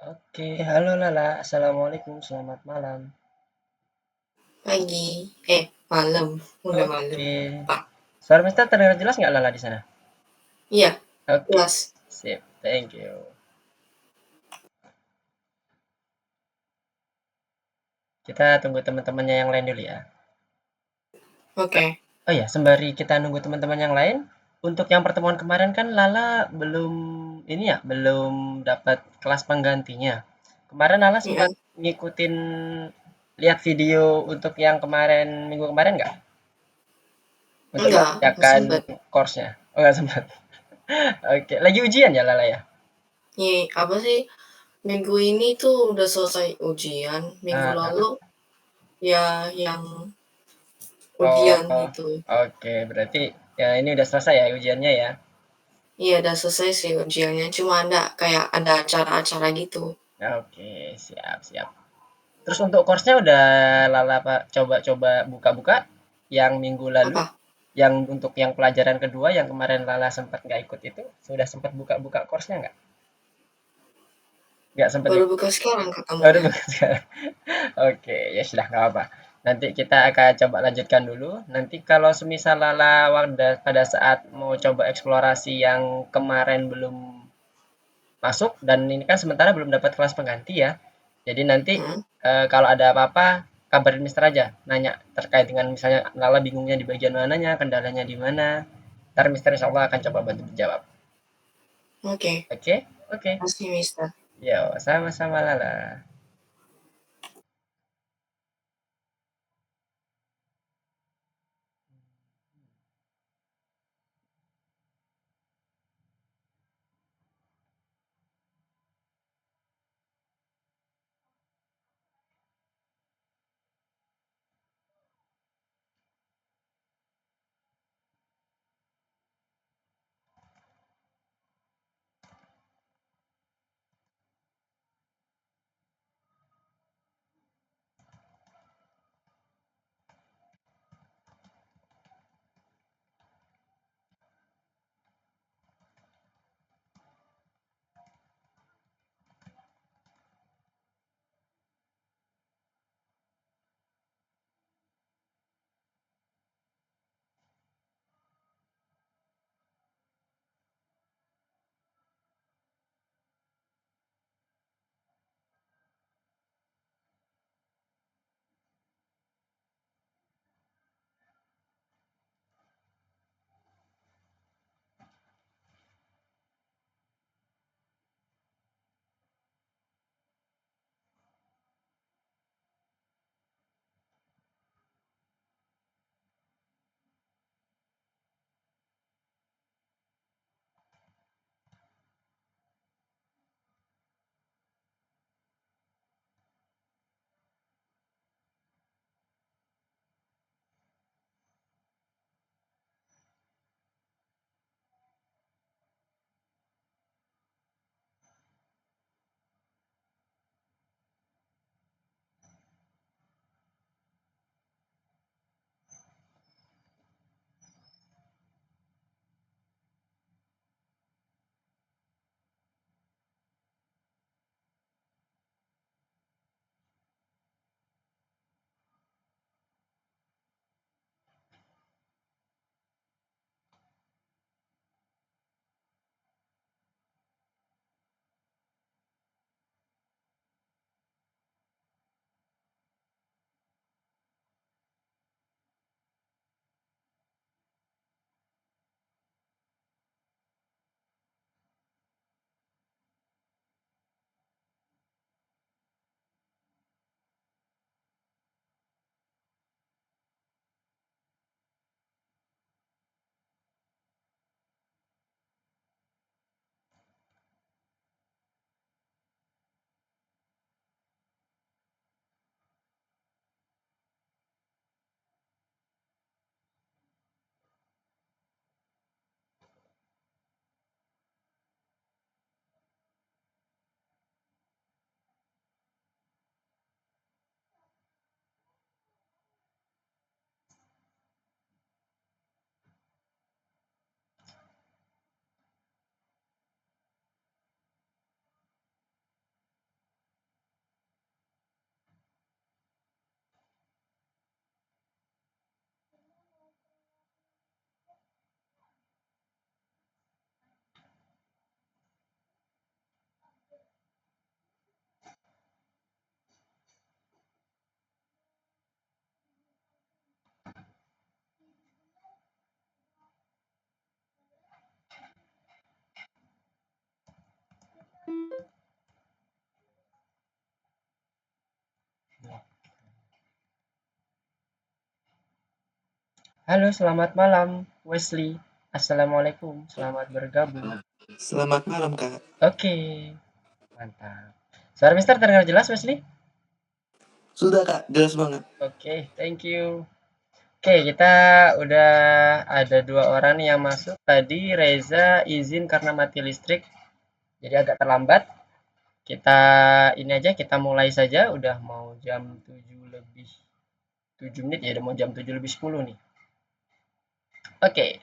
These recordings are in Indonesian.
Oke, halo Lala, Assalamualaikum, selamat malam. Pagi, malam, udah malam. Oke, Pak, suara Mister terdengar jelas nggak Lala di sana? iya, Oke, jelas. sip, thank you. Kita tunggu teman-temannya yang lain dulu ya. Oke. Oh ya, sembari kita nunggu teman-teman yang lain, untuk yang pertemuan kemarin kan Lala belum ini ya, belum dapat kelas penggantinya. Kemarin Lala sempat Mm-mm. ngikutin lihat video untuk yang kemarin minggu kemarin nggak? Untuk Enggak mengerjakan sempet. course-nya. Oh nggak sempat. Oke, lagi ujian ya Lala ya? Apa sih, minggu ini tuh udah selesai ujian, minggu Ah, lalu ya yang oh, ujian gitu. oke. Berarti ya ini udah selesai ya ujiannya ya? Iya, udah selesai sih ujiannya, cuma ada acara-acara gitu. Oke, siap, siap. Terus untuk course-nya udah Lala Pak coba-coba buka-buka yang minggu lalu, Apa? yang untuk yang pelajaran kedua yang kemarin Lala sempat nggak ikut itu, sudah sempat buka-buka course-nya nggak? Nggak sempat ya? Baru buka sekarang Baru ketemunya. buka sekarang. Oke, ya sudah nggak apa. Nanti kita akan coba lanjutkan dulu. Nanti kalau semisal Lala pada saat mau coba eksplorasi yang kemarin belum masuk dan ini kan sementara belum dapat kelas pengganti ya. Jadi nanti Mm. kalau ada apa-apa kabarin Mister aja, nanya terkait dengan misalnya Lala bingungnya di bagian mananya, kendalanya di mana. Ntar Mister insya Allah akan coba bantu dijawab. Oke, Oke? Oke. masih Mister. Yo, sama-sama Lala. Halo, selamat malam, Wesley. Assalamualaikum, selamat bergabung. Selamat malam, Kak. Oke, mantap. Suara Mister terdengar jelas, Wesley? Sudah, Kak. Jelas banget. Oke, thank you. Oke, kita udah ada 2 orang nih yang masuk. Tadi Reza izin karena mati listrik, jadi agak terlambat. Kita ini aja, kita mulai saja. Udah mau jam 7 lebih 7 menit ya, udah mau jam 7 lebih 10 nih. Oke,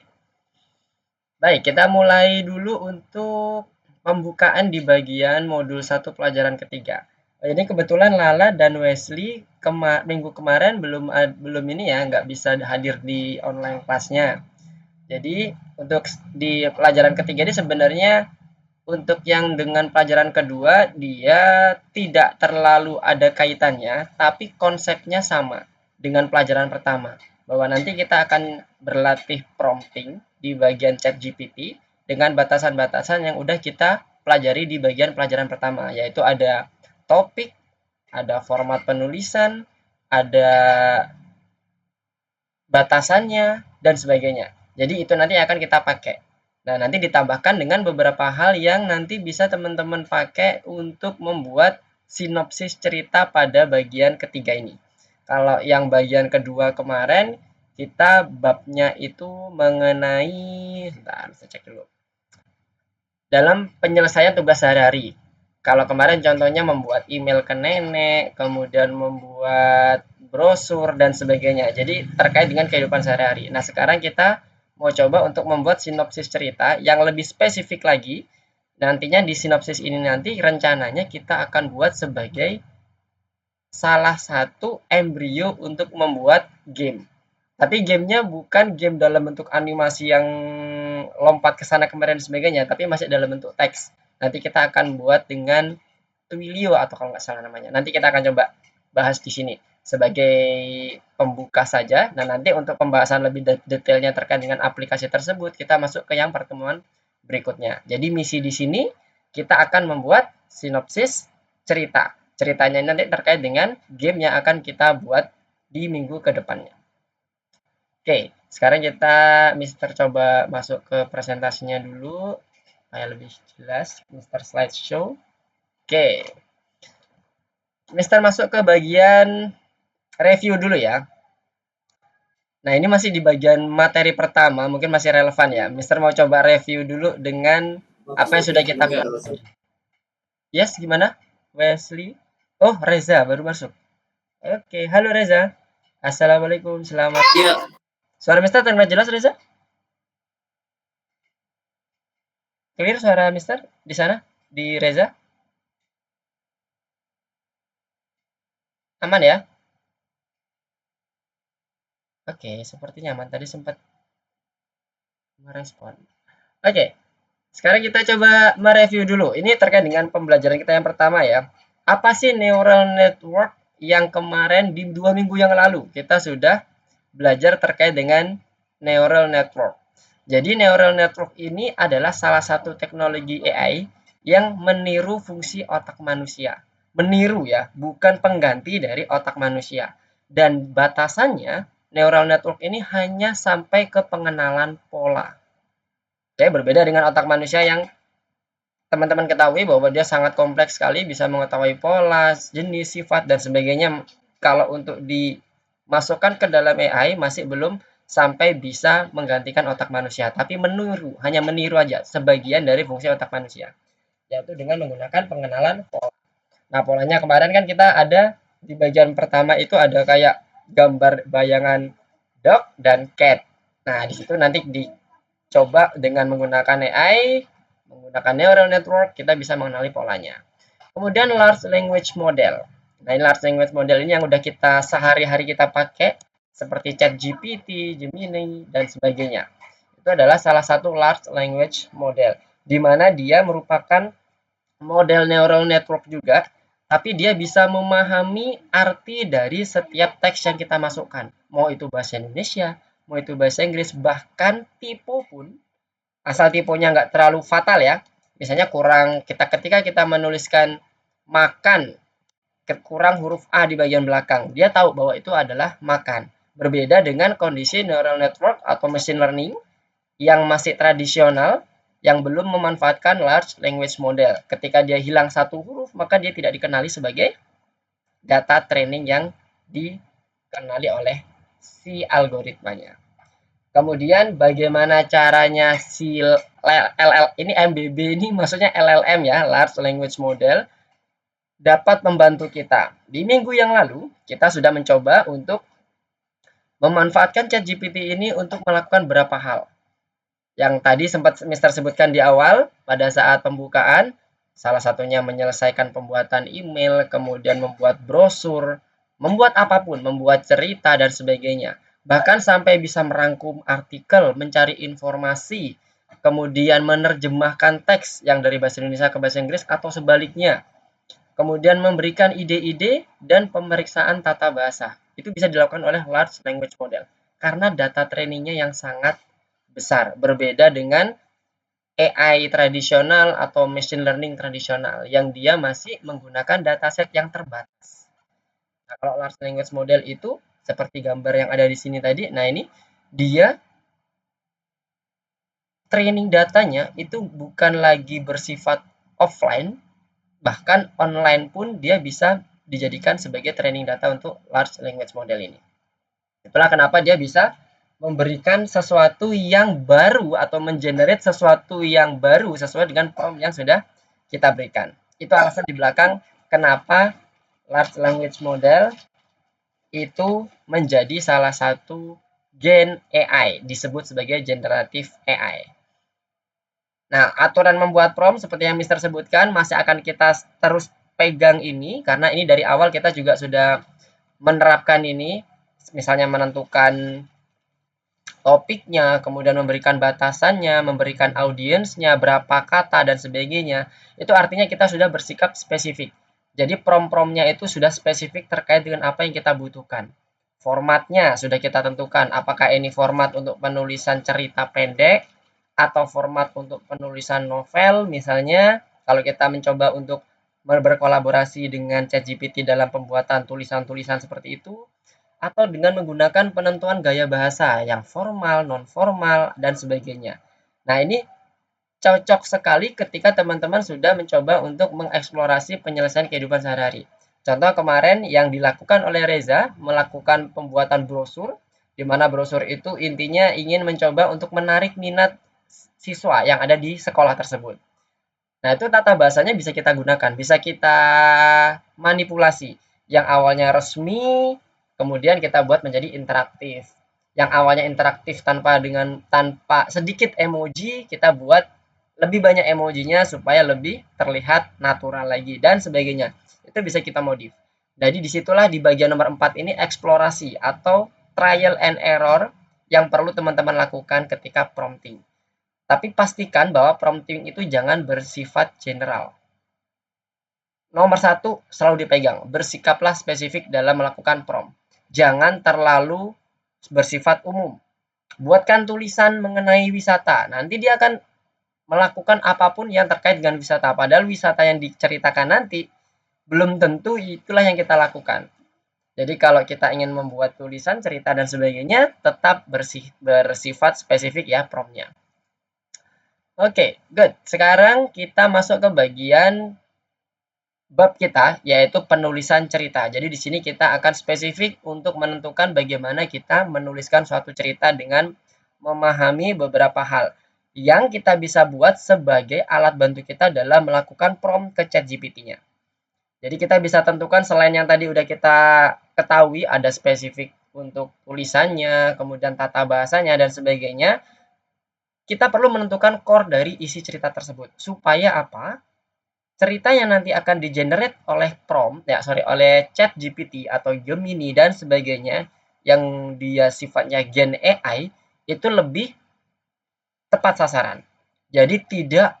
baik, kita mulai dulu untuk pembukaan di bagian modul 1 pelajaran ketiga. Ini kebetulan Lala dan Wesley minggu kemarin belum ini ya, nggak bisa hadir di online kelasnya. Jadi untuk di pelajaran ketiga ini sebenarnya untuk yang dengan pelajaran kedua dia tidak terlalu ada kaitannya, tapi konsepnya sama dengan pelajaran pertama. Bahwa nanti kita akan berlatih prompting di bagian chat GPT dengan batasan-batasan yang udah kita pelajari di bagian pelajaran pertama, yaitu ada topik, ada format penulisan, ada batasannya, dan sebagainya. Jadi itu nanti akan kita pakai. Nah, nanti ditambahkan dengan beberapa hal yang nanti bisa teman-teman pakai untuk membuat sinopsis cerita pada bagian ketiga ini. Kalau yang bagian kedua kemarin, kita babnya itu mengenai, sebentar, saya cek dulu. Dalam penyelesaian tugas sehari-hari. Kalau kemarin contohnya membuat email ke nenek, kemudian membuat brosur dan sebagainya. Jadi terkait dengan kehidupan sehari-hari. Nah, sekarang kita mau coba untuk membuat sinopsis cerita yang lebih spesifik lagi. Nantinya di sinopsis ini nanti rencananya kita akan buat sebagai salah satu embrio untuk membuat game. Tapi gamenya bukan game dalam bentuk animasi yang lompat ke sana kemarin dan sebagainya, tapi masih dalam bentuk teks. Nanti kita akan buat dengan Twilio atau kalau nggak salah namanya. Nanti kita akan coba bahas di sini sebagai pembuka saja. Nah, nanti untuk pembahasan lebih detailnya terkait dengan aplikasi tersebut, kita masuk ke yang pertemuan berikutnya. Jadi misi di sini kita akan membuat sinopsis cerita. Ceritanya nanti terkait dengan game yang akan kita buat di minggu ke depannya. Oke, sekarang kita Mister coba masuk ke presentasinya dulu supaya lebih jelas. Mister Slideshow. Oke, Mister masuk ke bagian review dulu ya. Nah, ini masih di bagian materi pertama, mungkin masih relevan ya. Mister mau coba review dulu dengan apa yang sudah kita pelajari. Yes, gimana? Wesley? Oh, Reza baru masuk. Oke, halo Reza. Assalamualaikum, selamat. Iya, Suara Mister terdengar jelas, Reza? Clear suara Mister di sana? Di Reza? Aman ya? Oke, sepertinya aman. Tadi sempat merespon. Oke, sekarang kita coba mereview dulu. Ini terkait dengan pembelajaran kita yang pertama ya. Apa sih neural network yang kemarin di 2 minggu yang lalu kita sudah belajar terkait dengan neural network. Jadi neural network ini adalah salah satu teknologi AI yang meniru fungsi otak manusia. Meniru ya, bukan pengganti dari otak manusia. Dan batasannya neural network ini hanya sampai ke pengenalan pola. Oke, berbeda dengan otak manusia yang teman-teman ketahui bahwa dia sangat kompleks sekali, bisa mengetahui pola, jenis, sifat, dan sebagainya. Kalau untuk dimasukkan ke dalam AI masih belum sampai bisa menggantikan otak manusia, tapi meniru, hanya meniru aja sebagian dari fungsi otak manusia, yaitu dengan menggunakan pengenalan pola. Nah, polanya kemarin kan kita ada di bagian pertama itu ada kayak gambar bayangan dog dan cat. Nah, di situ nanti dicoba dengan menggunakan AI, menggunakan neural network, kita bisa mengenali polanya. Kemudian large language model. Nah, ini large language model ini yang udah kita sehari-hari kita pakai seperti ChatGPT, Gemini, dan sebagainya. Itu adalah salah satu large language model, di mana dia merupakan model neural network juga, tapi dia bisa memahami arti dari setiap teks yang kita masukkan. Mau itu bahasa Indonesia, mau itu bahasa Inggris, bahkan tipe pun, asal tipenya nggak terlalu fatal ya. Misalnya kurang, ketika kita menuliskan makan, kurang huruf A di bagian belakang, dia tahu bahwa itu adalah makan. Berbeda dengan kondisi neural network atau machine learning yang masih tradisional, yang belum memanfaatkan large language model. Ketika dia hilang satu huruf, maka dia tidak dikenali sebagai data training yang dikenali oleh si algoritmanya. Kemudian bagaimana caranya si ini MBB ini maksudnya LLM ya, large language model, dapat membantu kita. Di minggu yang lalu kita sudah mencoba untuk memanfaatkan ChatGPT ini untuk melakukan beberapa hal. Yang tadi sempat Mister sebutkan di awal pada saat pembukaan, salah satunya menyelesaikan pembuatan email, kemudian membuat brosur, membuat apapun, membuat cerita dan sebagainya. Bahkan sampai bisa merangkum artikel, mencari informasi, kemudian menerjemahkan teks yang dari bahasa Indonesia ke bahasa Inggris atau sebaliknya. Kemudian memberikan ide-ide dan pemeriksaan tata bahasa. Itu bisa dilakukan oleh large language model karena data trainingnya yang sangat besar, berbeda dengan AI tradisional atau machine learning tradisional yang dia masih menggunakan dataset yang terbatas. Nah, kalau large language model itu seperti gambar yang ada di sini tadi, nah ini dia training datanya itu bukan lagi bersifat offline, bahkan online pun dia bisa dijadikan sebagai training data untuk large language model ini. Itulah kenapa dia bisa memberikan sesuatu yang baru atau mengenerate sesuatu yang baru sesuai dengan prompt yang sudah kita berikan. Itu alasan di belakang kenapa large language model itu menjadi salah satu gen AI, disebut sebagai generative AI. Nah, aturan membuat prompt seperti yang Mister sebutkan masih akan kita terus pegang ini karena ini dari awal kita juga sudah menerapkan ini, misalnya menentukan topiknya, kemudian memberikan batasannya, memberikan audiensnya, berapa kata dan sebagainya. Itu artinya kita sudah bersikap spesifik. Jadi prompt-promptnya itu sudah spesifik terkait dengan apa yang kita butuhkan. Formatnya sudah kita tentukan, apakah ini format untuk penulisan cerita pendek atau format untuk penulisan novel misalnya. Kalau kita mencoba untuk berkolaborasi dengan ChatGPT dalam pembuatan tulisan-tulisan seperti itu, atau dengan menggunakan penentuan gaya bahasa yang formal, non formal dan sebagainya. Nah, ini cocok sekali ketika teman-teman sudah mencoba untuk mengeksplorasi penyelesaian kehidupan sehari-hari. Contoh kemarin yang dilakukan oleh Reza melakukan pembuatan brosur, di mana brosur itu intinya ingin mencoba untuk menarik minat siswa yang ada di sekolah tersebut. Nah, itu tata bahasanya bisa kita gunakan, bisa kita manipulasi. Yang awalnya resmi, kemudian kita buat menjadi interaktif. Yang awalnya interaktif tanpa sedikit emoji, kita buat lebih banyak emojinya supaya lebih terlihat natural lagi dan sebagainya. Itu bisa kita modif. Jadi disitulah di bagian nomor 4 ini eksplorasi atau trial and error yang perlu teman-teman lakukan ketika prompting. Tapi pastikan bahwa prompting itu jangan bersifat general. Nomor 1 selalu dipegang, bersikaplah spesifik dalam melakukan prompt. Jangan terlalu bersifat umum. Buatkan tulisan mengenai wisata. Nanti dia akan melakukan apapun yang terkait dengan wisata. Padahal wisata yang diceritakan nanti belum tentu itulah yang kita lakukan. Jadi kalau kita ingin membuat tulisan, cerita dan sebagainya, tetap bersifat spesifik ya promptnya. Oke, good. Sekarang kita masuk ke bagian bab kita, yaitu penulisan cerita. Jadi di sini kita akan spesifik untuk menentukan bagaimana kita menuliskan suatu cerita dengan memahami beberapa hal yang kita bisa buat sebagai alat bantu kita dalam melakukan prompt ke ChatGPT-nya. Jadi kita bisa tentukan selain yang tadi udah kita ketahui, ada spesifik untuk tulisannya, kemudian tata bahasanya dan sebagainya. Kita perlu menentukan core dari isi cerita tersebut. Supaya apa? Cerita yang nanti akan di-generate oleh oleh ChatGPT atau Gemini dan sebagainya yang dia sifatnya gen AI itu lebih tepat sasaran. Jadi tidak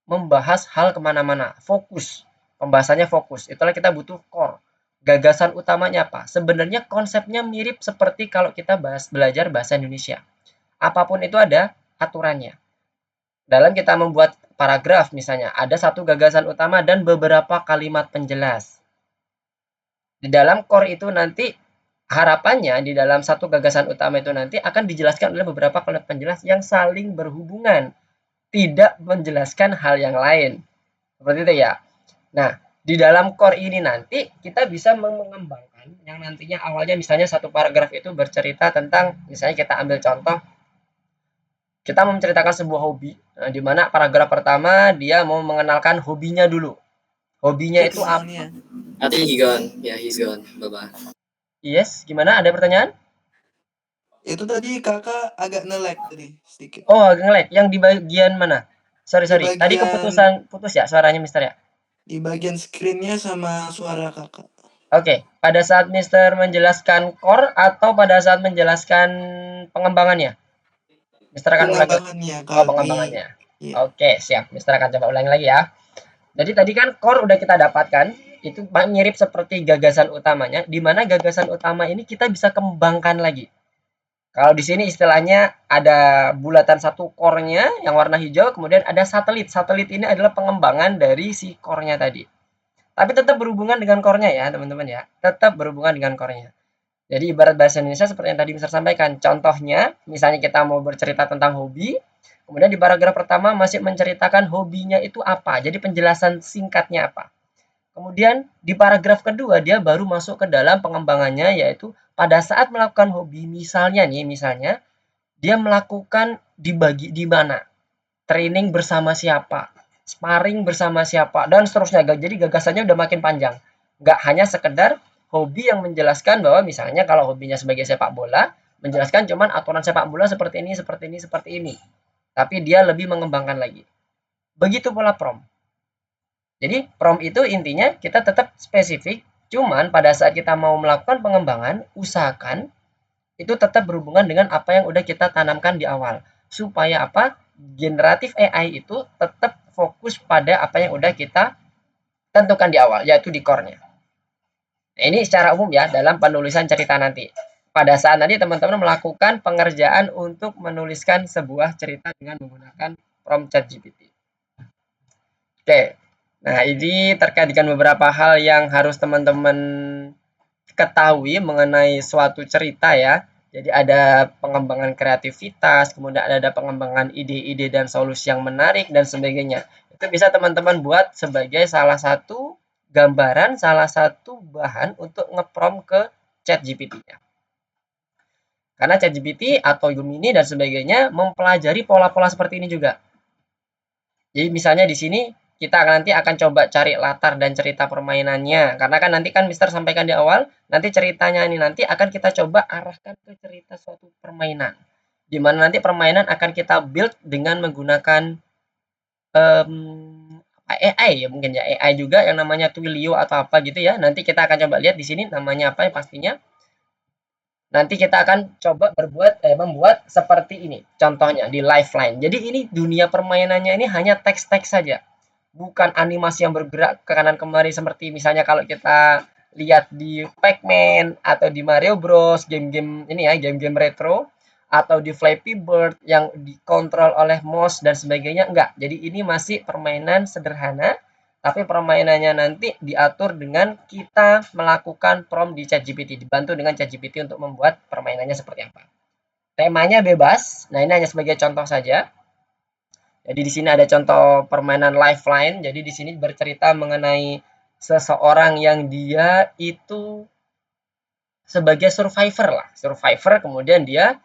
membahas hal kemana-mana, fokus. Pembahasannya fokus. Itulah kita butuh core. Gagasan utamanya apa? Sebenarnya konsepnya mirip seperti kalau kita belajar bahasa Indonesia. Apapun itu ada aturannya. Dalam kita membuat paragraf misalnya, ada satu gagasan utama dan beberapa kalimat penjelas. Di dalam core itu nanti harapannya di dalam satu gagasan utama itu nanti akan dijelaskan oleh beberapa penjelas yang saling berhubungan, tidak menjelaskan hal yang lain. Seperti itu ya. Nah, di dalam core ini nanti kita bisa mengembangkan yang nantinya awalnya misalnya satu paragraf itu bercerita tentang, misalnya kita ambil contoh, kita mau menceritakan sebuah hobi, di mana paragraf pertama dia mau mengenalkan hobinya dulu. Hobinya itu apa? Kenalnya. I think he gone. Yeah, he's gone. Bye-bye. Yes, gimana? Ada pertanyaan? Itu tadi kakak agak nge-lag tadi sedikit. Oh, agak nge-lag. Yang di bagian mana? Sorry, Di sorry. Tadi bagian putus ya suaranya Mister ya? di bagian screen-nya sama suara kakak. Oke, pada saat Mister menjelaskan core atau pada saat menjelaskan pengembangannya? Mister akan ulangi. Pengembangannya Oh, kami. pengembangannya. Iya. Oke, siap. Mister akan coba ulangi lagi ya. Jadi tadi kan core udah kita dapatkan, itu mirip seperti gagasan utamanya, di mana gagasan utama ini kita bisa kembangkan lagi. Kalau di sini istilahnya ada bulatan satu core-nya yang warna hijau, kemudian ada satelit. Satelit ini adalah pengembangan dari si core-nya tadi. Tapi tetap berhubungan dengan core-nya ya, teman-teman ya. Tetap berhubungan dengan core-nya. Jadi ibarat bahasa Indonesia seperti yang tadi Mister sampaikan. Contohnya, misalnya kita mau bercerita tentang hobi, kemudian di paragraf pertama masih menceritakan hobinya itu apa. Jadi penjelasan singkatnya apa. Kemudian di paragraf kedua dia baru masuk ke dalam pengembangannya, yaitu pada saat melakukan hobi, misalnya dia melakukan di mana, training bersama siapa, sparring bersama siapa, dan seterusnya. Jadi gagasannya udah makin panjang. Nggak hanya sekedar hobi yang menjelaskan bahwa misalnya kalau hobinya sebagai sepak bola, menjelaskan cuman aturan sepak bola seperti ini, seperti ini, seperti ini. Tapi dia lebih mengembangkan lagi. Begitu pola prom. Jadi prom itu intinya kita tetap spesifik, cuman pada saat kita mau melakukan pengembangan, usahakan itu tetap berhubungan dengan apa yang udah kita tanamkan di awal. Supaya apa? Generatif AI itu tetap fokus pada apa yang udah kita tentukan di awal, yaitu di core-nya. Nah, ini secara umum ya dalam penulisan cerita nanti. Pada saat nanti teman-teman melakukan pengerjaan untuk menuliskan sebuah cerita dengan menggunakan prompt ChatGPT. Oke. Nah, ini terkait dengan beberapa hal yang harus teman-teman ketahui mengenai suatu cerita ya. Jadi ada pengembangan kreativitas, kemudian ada pengembangan ide-ide dan solusi yang menarik dan sebagainya. Itu bisa teman-teman buat sebagai salah satu gambaran, salah satu bahan untuk nge-prompt ke ChatGPT-nya. Karena ChatGPT atau Gemini dan sebagainya mempelajari pola-pola seperti ini juga. Jadi misalnya di sini kita nanti akan coba cari latar dan cerita permainannya. Karena kan nanti kan Mister sampaikan di awal, nanti ceritanya ini nanti akan kita coba arahkan ke cerita suatu permainan. Di mana nanti permainan akan kita build dengan menggunakan AI ya mungkin ya. AI juga yang namanya Twilio atau apa gitu ya. Nanti kita akan coba lihat di sini namanya apa ya pastinya. Nanti kita akan coba membuat seperti ini. Contohnya di Lifeline. Jadi ini dunia permainannya ini hanya teks-teks saja. Bukan animasi yang bergerak ke kanan kemari seperti misalnya kalau kita lihat di Pac-Man atau di Mario Bros, game-game ini ya, game-game retro atau di Flappy Bird yang dikontrol oleh mouse dan sebagainya enggak. Jadi ini masih permainan sederhana, tapi permainannya nanti diatur dengan kita melakukan prompt di ChatGPT, dibantu dengan ChatGPT untuk membuat permainannya seperti apa. Temanya bebas. Nah, ini hanya sebagai contoh saja. Jadi di sini ada contoh permainan Lifeline. Jadi di sini bercerita mengenai seseorang yang dia itu sebagai survivor lah. Survivor kemudian dia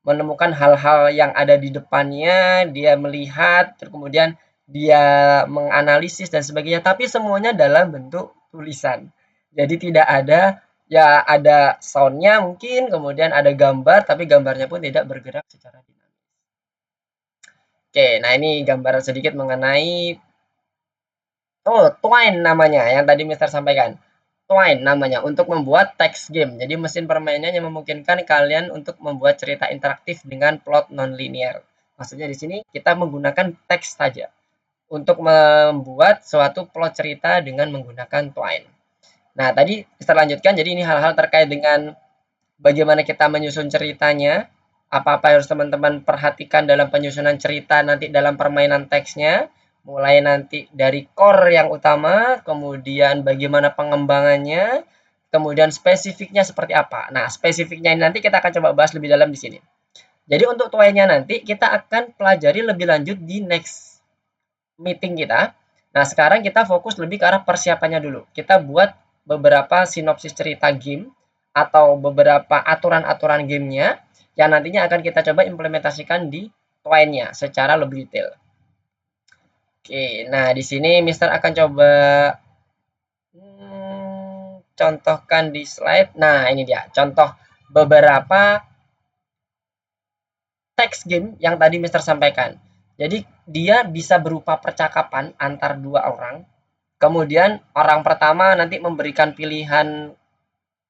menemukan hal-hal yang ada di depannya, dia melihat, terus kemudian dia menganalisis dan sebagainya, tapi semuanya dalam bentuk tulisan. Jadi tidak ada ya ada soundnya mungkin, kemudian ada gambar, tapi gambarnya pun tidak bergerak secara dinamis. Oke, nah ini gambaran sedikit mengenai Twine namanya yang tadi Mister sampaikan. Twine namanya untuk membuat text game. Jadi mesin permainan yang memungkinkan kalian untuk membuat cerita interaktif dengan plot non-linear. Maksudnya di sini kita menggunakan teks saja untuk membuat suatu plot cerita dengan menggunakan Twine. Nah, tadi kita lanjutkan. Jadi ini hal-hal terkait dengan bagaimana kita menyusun ceritanya, apa-apa harus teman-teman perhatikan dalam penyusunan cerita nanti dalam permainan teksnya, mulai nanti dari core yang utama, kemudian bagaimana pengembangannya, kemudian spesifiknya seperti apa. Nah, spesifiknya ini nanti kita akan coba bahas lebih dalam di sini. Jadi untuk Twine-nya nanti kita akan pelajari lebih lanjut di next meeting kita. Nah, sekarang kita fokus lebih ke arah persiapannya dulu. Kita buat beberapa sinopsis cerita game atau beberapa aturan-aturan gamenya yang nantinya akan kita coba implementasikan di Twine-nya secara lebih detail. Oke, nah di sini Mister akan coba contohkan di slide. Nah, ini dia contoh beberapa teks game yang tadi Mister sampaikan. Jadi dia bisa berupa percakapan antar dua orang. Kemudian orang pertama nanti memberikan pilihan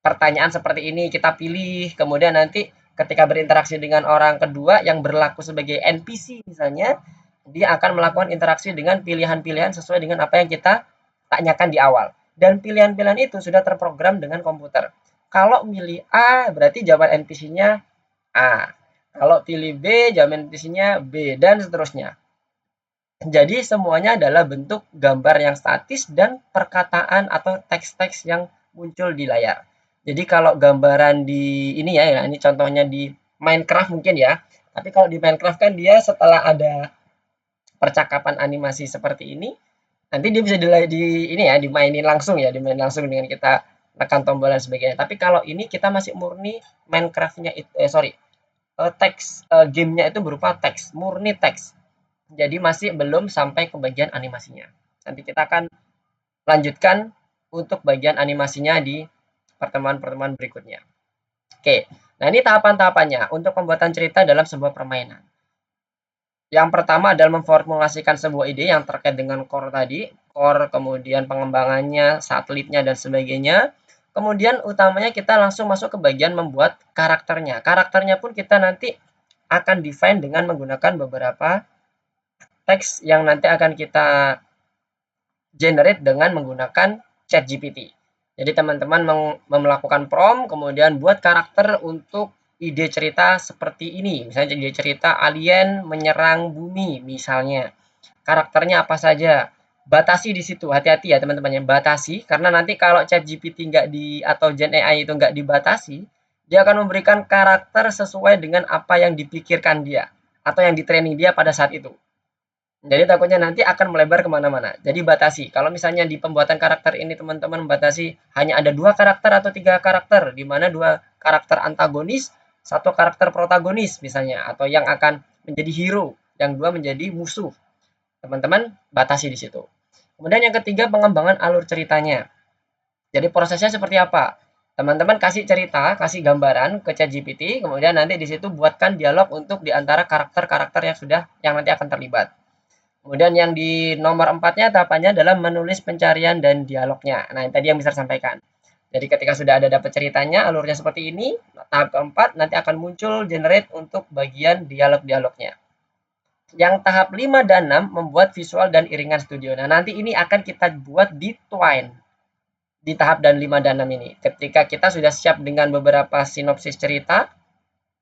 pertanyaan seperti ini, kita pilih. Kemudian nanti ketika berinteraksi dengan orang kedua yang berlaku sebagai NPC misalnya, dia akan melakukan interaksi dengan pilihan-pilihan sesuai dengan apa yang kita tanyakan di awal. Dan pilihan-pilihan itu sudah terprogram dengan komputer. Kalau milih A, berarti jawaban NPC-nya A. Kalau pilih B, jawaban NPC-nya B, dan seterusnya. Jadi semuanya adalah bentuk gambar yang statis dan perkataan atau teks-teks yang muncul di layar. Jadi kalau gambaran di ini ya, ini contohnya di Minecraft mungkin ya. Tapi kalau di Minecraft kan dia setelah ada percakapan animasi seperti ini, nanti dia bisa ini ya, dimainin langsung ya, dimainin langsung dengan kita tekan tombol dan sebagainya. Tapi kalau ini kita masih murni Minecraft-nya teks gamenya itu berupa teks, murni teks. Jadi masih belum sampai ke bagian animasinya. Nanti kita akan lanjutkan untuk bagian animasinya di pertemuan-pertemuan berikutnya. Oke, nah ini tahapan-tahapannya untuk pembuatan cerita dalam sebuah permainan. Yang pertama adalah memformulasikan sebuah ide yang terkait dengan core tadi, core, kemudian pengembangannya, satelitnya, dan sebagainya. Kemudian utamanya kita langsung masuk ke bagian membuat karakternya. Karakternya pun kita nanti akan define dengan menggunakan beberapa teks yang nanti akan kita generate dengan menggunakan ChatGPT. Jadi teman-teman melakukan prompt, kemudian buat karakter untuk ide cerita seperti ini. Misalnya ide cerita alien menyerang bumi misalnya. Karakternya apa saja? Batasi di situ, hati-hati ya teman-teman ya, batasi. Karena nanti kalau ChatGPT atau Gen AI itu nggak dibatasi, dia akan memberikan karakter sesuai dengan apa yang dipikirkan dia atau yang di-training dia pada saat itu. Jadi takutnya nanti akan melebar kemana-mana. Jadi batasi. Kalau misalnya di pembuatan karakter ini teman-teman membatasi hanya ada 2 karakter atau 3 karakter, di mana 2 karakter antagonis, 1 karakter protagonis misalnya, atau yang akan menjadi hero, yang 2 menjadi musuh. Teman-teman batasi di situ. Kemudian yang ketiga pengembangan alur ceritanya. Jadi prosesnya seperti apa? Teman-teman kasih cerita, kasih gambaran ke ChatGPT, kemudian nanti di situ buatkan dialog untuk di antara karakter-karakter yang nanti akan terlibat. Kemudian yang di nomor 4-nya tahapannya adalah menulis pencarian dan dialognya. Nah, yang tadi yang bisa sampaikan. Jadi ketika sudah ada dapat ceritanya, alurnya seperti ini, tahap keempat nanti akan muncul generate untuk bagian dialog-dialognya. Yang tahap 5 dan 6 membuat visual dan iringan studio. Nah, nanti ini akan kita buat di Twine. Di tahap dan 5 dan 6 ini. Ketika kita sudah siap dengan beberapa sinopsis cerita,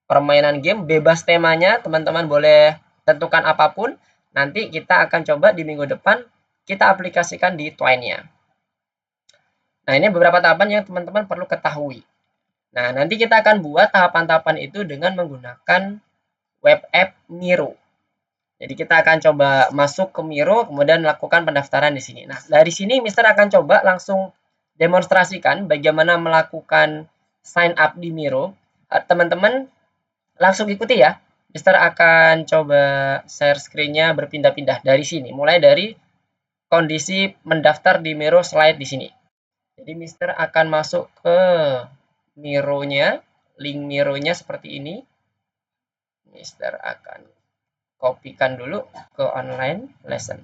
permainan game, bebas temanya, teman-teman boleh tentukan apapun. Nanti kita akan coba di minggu depan kita aplikasikan di Twine-nya. Nah, ini beberapa tahapan yang teman-teman perlu ketahui. Nah, nanti kita akan buat tahapan-tahapan itu dengan menggunakan web app Miro. Jadi kita akan coba masuk ke Miro, kemudian melakukan pendaftaran di sini. Nah, dari sini Mister akan coba langsung demonstrasikan bagaimana melakukan sign up di Miro. Teman-teman langsung ikuti ya. Mister akan coba share screen-nya berpindah-pindah dari sini. Mulai dari kondisi mendaftar di Miro slide di sini. Jadi Mister akan masuk ke Miro-nya, link Miro-nya seperti ini. Mister akan kopikan dulu ke online lesson.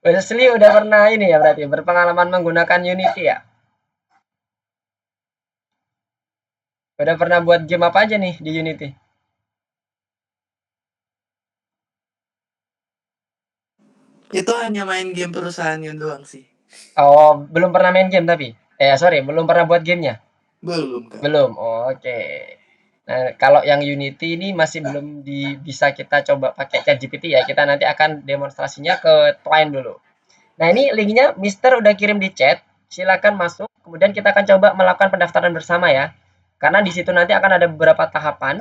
Wesley udah pernah ini ya berarti berpengalaman menggunakan Unity ya? Udah pernah buat game apa aja nih di Unity? Itu hanya main game perusahaan Yun doang sih. Oh, belum pernah main game tapi? Sorry, belum pernah buat gamenya? Belum, Kak. Belum, oh, oke. Nah, kalau yang Unity ini masih belum bisa kita coba pakai ChatGPT ya. Kita nanti akan demonstrasinya ke Twine dulu. Nah, ini linknya Mister udah kirim di chat. Silakan masuk. Kemudian kita akan coba melakukan pendaftaran bersama ya. Karena di situ nanti akan ada beberapa tahapan.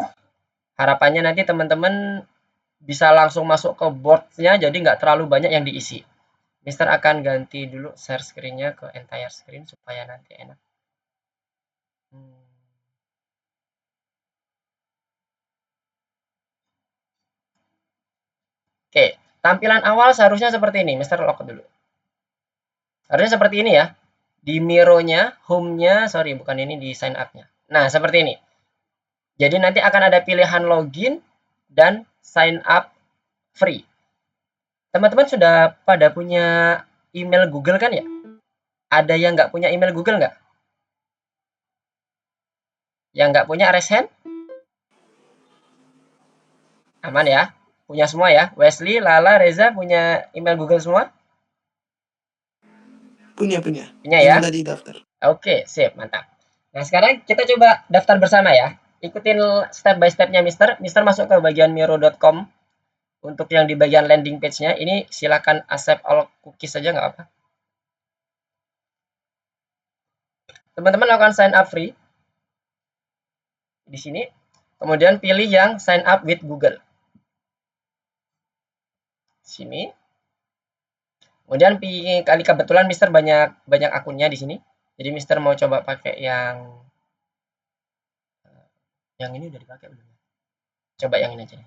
Harapannya nanti teman-teman bisa langsung masuk ke boardnya, jadi nggak terlalu banyak yang diisi. Mister akan ganti dulu share screen-nya ke entire screen supaya nanti enak. Oke, tampilan awal seharusnya seperti ini. Mister lock dulu. Harusnya seperti ini ya. Di Miro-nya, home-nya, sorry bukan ini, di sign up-nya. Nah, seperti ini. Jadi nanti akan ada pilihan login dan sign up free. Teman-teman sudah pada punya email Google kan ya? Ada yang nggak punya email Google nggak? Yang nggak punya raise hand? Aman ya? Punya semua ya? Wesley, Lala, Reza punya email Google semua? Punya. Punya Yang ya? tadi daftar. Oke, sip, mantap. Nah, sekarang kita coba daftar bersama ya. Ikutin step by step-nya Mister. Mister masuk ke bagian miro.com. Untuk yang di bagian landing page-nya, ini silakan accept all cookies saja nggak apa. Teman-teman lakukan sign up free. Di sini. Kemudian pilih yang sign up with Google. Sini. Kemudian kali kebetulan Mister banyak akunnya di sini. Jadi Mister mau coba pakai yang ini udah dipakai belum? Coba yang ini aja.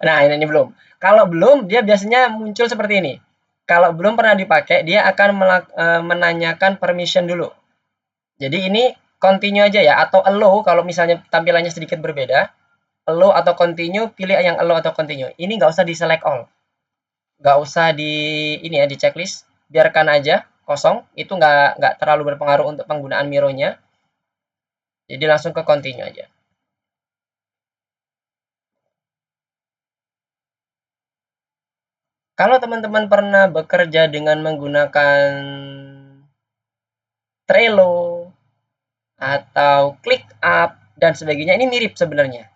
Nah, ini belum. Kalau belum, dia biasanya muncul seperti ini. Kalau belum pernah dipakai, dia akan menanyakan permission dulu. Jadi ini continue aja ya, atau allow kalau misalnya tampilannya sedikit berbeda. Allow atau continue, pilih yang allow atau continue. Ini nggak usah di select all. Nggak usah di ini ya, di checklist. Biarkan aja kosong. Itu nggak terlalu berpengaruh untuk penggunaan Miro-nya. Jadi langsung ke continue aja. Kalau teman-teman pernah bekerja dengan menggunakan Trello atau ClickUp dan sebagainya, ini mirip sebenarnya.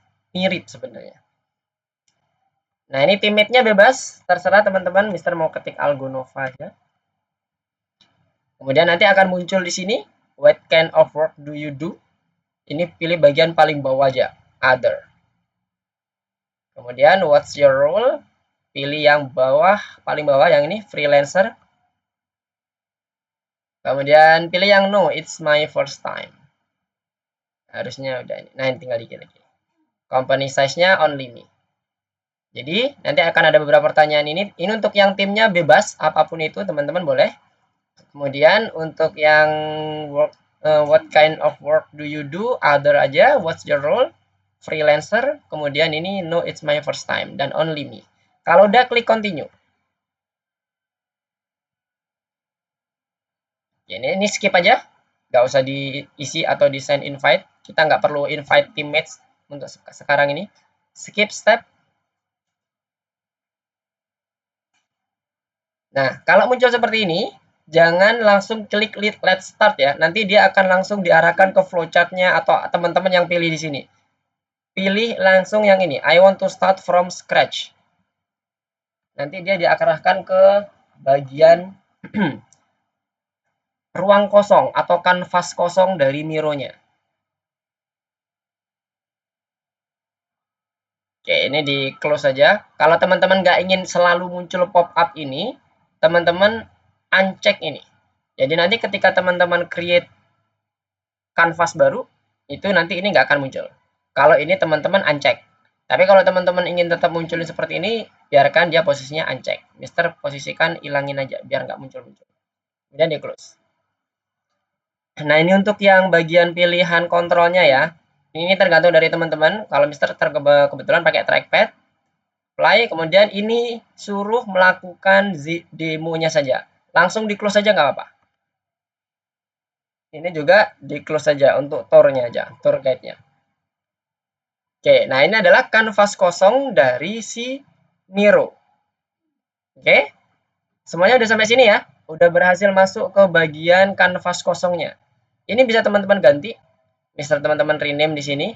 Nah, ini teammate-nya bebas, terserah teman-teman. Mister mau ketik Algonova aja. Kemudian nanti akan muncul di sini, what kind of work do you do? Ini pilih bagian paling bawah aja, other. Kemudian what's your role? Pilih yang paling bawah yang ini, freelancer. Kemudian pilih yang no, it's my first time. Harusnya udah ini. Nah, ini tinggal dikit lagi. Company size-nya only me. Jadi, nanti akan ada beberapa pertanyaan ini. Ini untuk yang timnya bebas, apapun itu teman-teman boleh. Kemudian untuk yang what kind of work do you do? Other aja, what's your role? Freelancer. Kemudian ini no, it's my first time dan only me. Kalau udah klik continue. Ini skip aja. Nggak usah diisi atau di send invite. Kita nggak perlu invite teammates untuk sekarang ini. Skip step. Nah, kalau muncul seperti ini, jangan langsung klik let's start ya. Nanti dia akan langsung diarahkan ke flowchart-nya atau teman-teman yang pilih di sini. Pilih langsung yang ini, I want to start from scratch. Nanti dia diarahkan ke bagian ruang kosong atau kanvas kosong dari Miro-nya. Oke, ini di close saja. Kalau teman-teman nggak ingin selalu muncul pop-up ini, teman-teman uncheck ini. Jadi nanti ketika teman-teman create kanvas baru, itu nanti ini nggak akan muncul. Kalau ini teman-teman uncheck. Tapi kalau teman-teman ingin tetap munculin seperti ini, biarkan dia posisinya uncheck. Mister posisikan hilangin aja, biar nggak muncul-muncul. Kemudian di close. Nah, ini untuk yang bagian pilihan kontrolnya ya. Ini tergantung dari teman-teman. Kalau Mister kebetulan pakai trackpad, play, kemudian ini suruh melakukan demonya saja. Langsung di close saja nggak apa-apa. Ini juga di close saja untuk tour-nya aja, tour guide-nya. Oke, nah ini adalah kanvas kosong dari si Miro. Oke, semuanya udah sampai sini ya. Udah berhasil masuk ke bagian kanvas kosongnya. Ini bisa teman-teman ganti. Misal teman-teman rename di sini.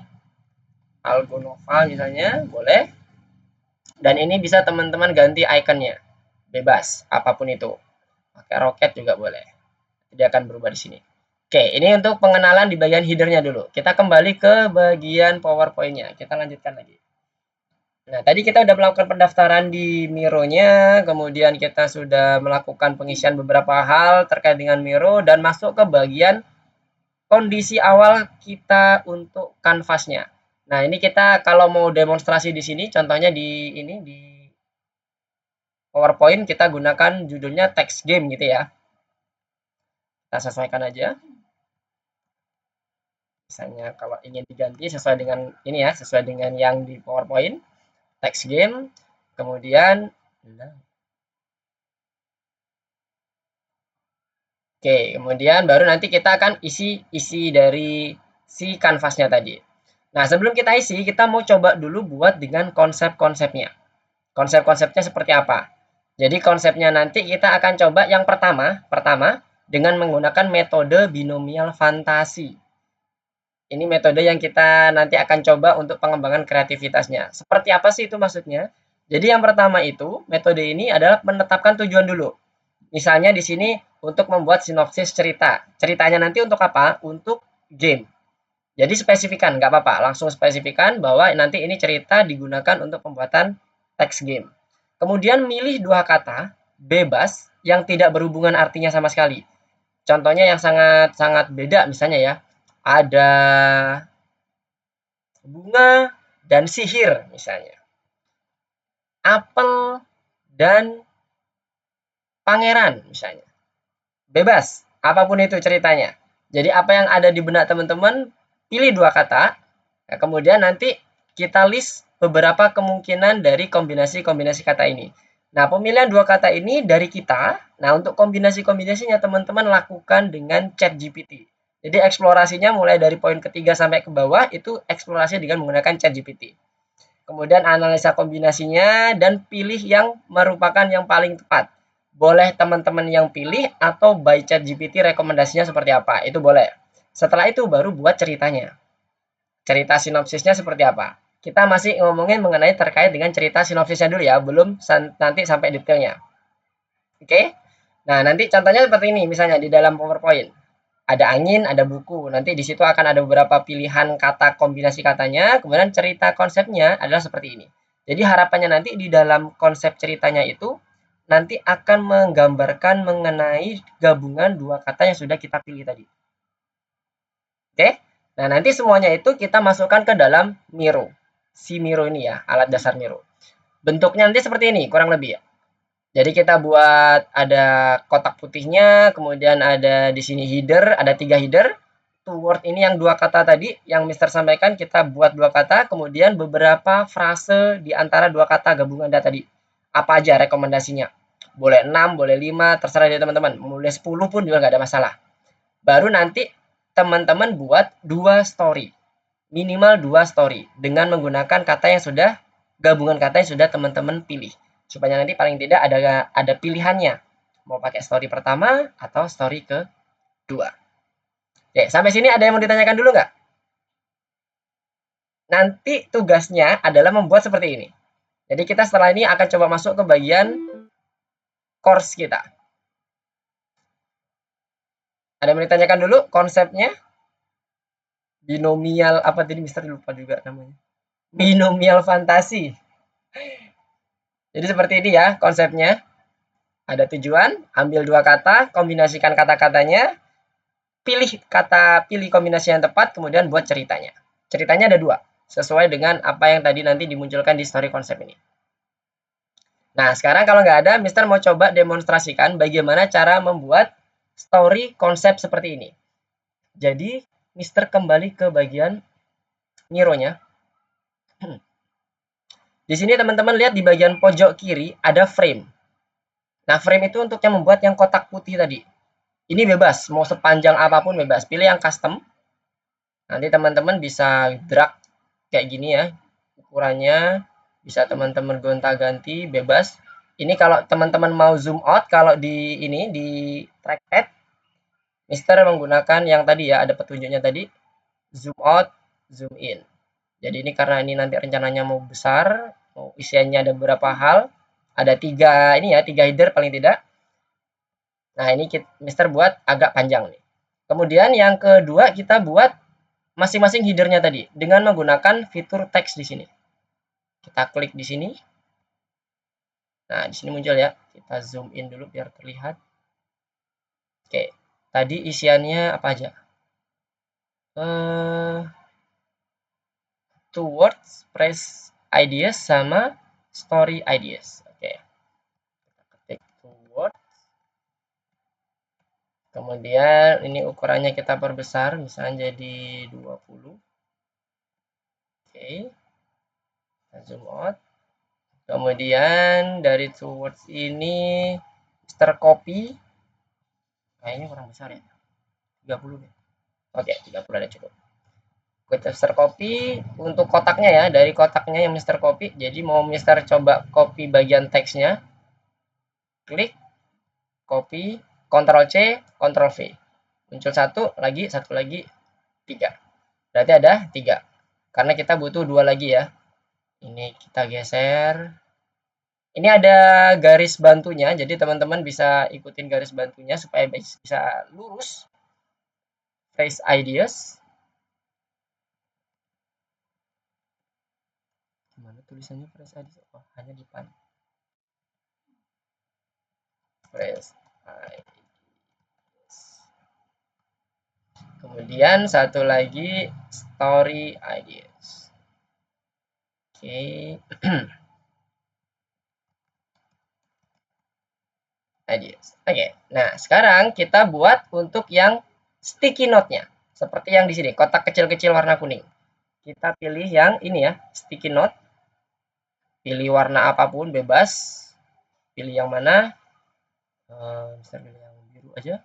Algonova misalnya, boleh. Dan ini bisa teman-teman ganti ikonnya. Bebas, apapun itu. Pakai roket juga boleh. Dia akan berubah di sini. Oke, ini untuk pengenalan di bagian header-nya dulu. Kita kembali ke bagian PowerPoint-nya. Kita lanjutkan lagi. Nah, tadi kita sudah melakukan pendaftaran di Miro-nya, kemudian kita sudah melakukan pengisian beberapa hal terkait dengan Miro dan masuk ke bagian kondisi awal kita untuk kanvasnya. Nah, ini kita kalau mau demonstrasi di sini, contohnya di PowerPoint kita gunakan judulnya text game gitu ya. Kita sesuaikan aja. Misalnya kalau ingin diganti sesuai dengan ini ya, sesuai dengan yang di PowerPoint, text game, kemudian Oke, kemudian baru nanti kita akan isi dari si kanvasnya tadi. Nah, sebelum kita isi, kita mau coba dulu buat dengan konsep-konsepnya. Konsep-konsepnya seperti apa? Jadi konsepnya nanti kita akan coba yang pertama dengan menggunakan metode binomial fantasi. Ini metode yang kita nanti akan coba untuk pengembangan kreativitasnya. Seperti apa sih itu maksudnya? Jadi yang pertama itu, metode ini adalah menetapkan tujuan dulu. Misalnya di sini untuk membuat sinopsis cerita. Ceritanya nanti untuk apa? Untuk game. Jadi spesifikan, nggak apa-apa. Langsung spesifikan bahwa nanti ini cerita digunakan untuk pembuatan text game. Kemudian milih dua kata bebas yang tidak berhubungan artinya sama sekali. Contohnya yang sangat-sangat beda misalnya ya. Ada bunga dan sihir misalnya. Apel dan pangeran misalnya. Bebas, apapun itu ceritanya. Jadi apa yang ada di benak teman-teman, pilih dua kata, ya, kemudian nanti kita list beberapa kemungkinan dari kombinasi-kombinasi kata ini. Nah, pemilihan dua kata ini dari kita. Nah, untuk kombinasi-kombinasinya teman-teman lakukan dengan ChatGPT. Jadi eksplorasinya mulai dari poin ketiga sampai ke bawah itu eksplorasi dengan menggunakan ChatGPT. Kemudian analisa kombinasinya dan pilih yang merupakan yang paling tepat. Boleh teman-teman yang pilih atau by ChatGPT rekomendasinya seperti apa, itu boleh. Setelah itu baru buat ceritanya. Cerita sinopsisnya seperti apa. Kita masih ngomongin mengenai terkait dengan cerita sinopsisnya dulu ya, belum nanti sampai detailnya. Oke? Nah, nanti contohnya seperti ini, misalnya di dalam PowerPoint. Ada angin, ada buku. Nanti di situ akan ada beberapa pilihan kata kombinasi katanya, kemudian cerita konsepnya adalah seperti ini. Jadi harapannya nanti di dalam konsep ceritanya itu nanti akan menggambarkan mengenai gabungan dua kata yang sudah kita pilih tadi. Oke? Nah, nanti semuanya itu kita masukkan ke dalam Miro. Si Miro ini ya, alat dasar Miro. Bentuknya nanti seperti ini, kurang lebih ya. Jadi kita buat ada kotak putihnya, kemudian ada di sini header, ada 3 header. To word ini yang dua kata tadi, yang Mister sampaikan kita buat dua kata, kemudian beberapa frase di antara dua kata gabungan tadi. Apa aja rekomendasinya? Boleh 6, boleh 5, terserah dia teman-teman. Boleh 10 pun juga nggak ada masalah. Baru nanti teman-teman buat 2 story. Minimal 2 story dengan menggunakan kata yang sudah gabungan kata yang sudah teman-teman pilih. Supaya nanti paling tidak ada pilihannya. Mau pakai story pertama atau story kedua. Oke, sampai sini ada yang mau ditanyakan dulu nggak? Nanti tugasnya adalah membuat seperti ini. Jadi kita setelah ini akan coba masuk ke bagian course kita. Ada yang mau ditanyakan dulu konsepnya? Binomial apa tadi Mister lupa juga namanya. Binomial fantasi. Jadi seperti ini ya konsepnya. Ada tujuan, ambil dua kata, kombinasikan kata-katanya, pilih kombinasi yang tepat, kemudian buat ceritanya. Ceritanya ada 2, sesuai dengan apa yang tadi nanti dimunculkan di story konsep ini. Nah, sekarang kalau nggak ada, Mister mau coba demonstrasikan bagaimana cara membuat story konsep seperti ini. Jadi, Mister kembali ke bagian Miro-nya. Di sini teman-teman lihat di bagian pojok kiri ada frame. Nah, frame itu untuk yang membuat yang kotak putih tadi. Ini bebas, mau sepanjang apapun bebas. Pilih yang custom. Nanti teman-teman bisa drag kayak gini ya. Ukurannya bisa teman-teman gonta-ganti bebas. Ini kalau teman-teman mau zoom out, kalau di ini di trackpad, Mister menggunakan yang tadi ya, ada petunjuknya tadi. Zoom out, zoom in. Jadi ini karena ini nanti rencananya mau besar, isiannya ada beberapa hal. Ada 3 ini ya, 3 header paling tidak. Nah, ini Mister buat agak panjang nih. Kemudian yang kedua kita buat masing-masing headernya tadi dengan menggunakan fitur teks di sini. Kita klik di sini. Nah, di sini muncul ya. Kita zoom in dulu biar terlihat. Oke, tadi isiannya apa aja? Towards, press ideas sama story ideas. Oke. Kita ketik towards. Kemudian ini ukurannya kita perbesar, misalnya jadi 20. Oke. Kita zoom out. Kemudian dari towards ini Mister copy. Kayaknya kurang besar ya. 30 deh. Oke, 30 ada cukup. Mister copy untuk kotaknya ya, dari kotaknya yang Mister copy. Jadi mau Mister coba copy bagian teksnya. Klik copy, Ctrl C, Ctrl V. Muncul satu lagi, 3. Berarti ada 3. Karena kita butuh 2 lagi ya. Ini kita geser. Ini ada garis bantunya, jadi teman-teman bisa ikutin garis bantunya supaya bisa lurus. Trace ideas. Gimana tulisannya trace ideas? Oh, hanya depan. Trace ideas. Kemudian satu lagi story ideas. Oke. Ideas. Oke. Nah, sekarang kita buat untuk yang sticky note-nya. Seperti yang di sini, kotak kecil-kecil warna kuning. Kita pilih yang ini ya, sticky note. Pilih warna apapun, bebas. Pilih yang mana? Bisa pilih yang biru aja.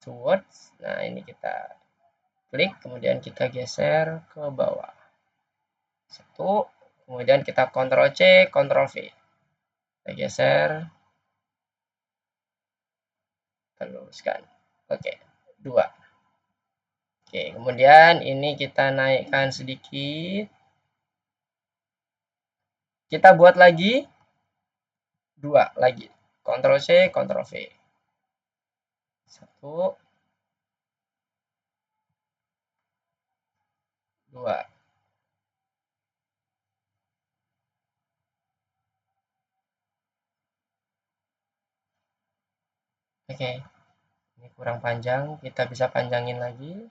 Towards. Nah, ini kita klik, kemudian kita geser ke bawah. 1. Kemudian kita Ctrl C, Ctrl V. Kita geser. Kita luruskan. Oke, 2. Oke, kemudian ini kita naikkan sedikit. Kita buat lagi 2 lagi. Ctrl C, Ctrl V. 1, 2. Oke. Ini kurang panjang, kita bisa panjangin lagi.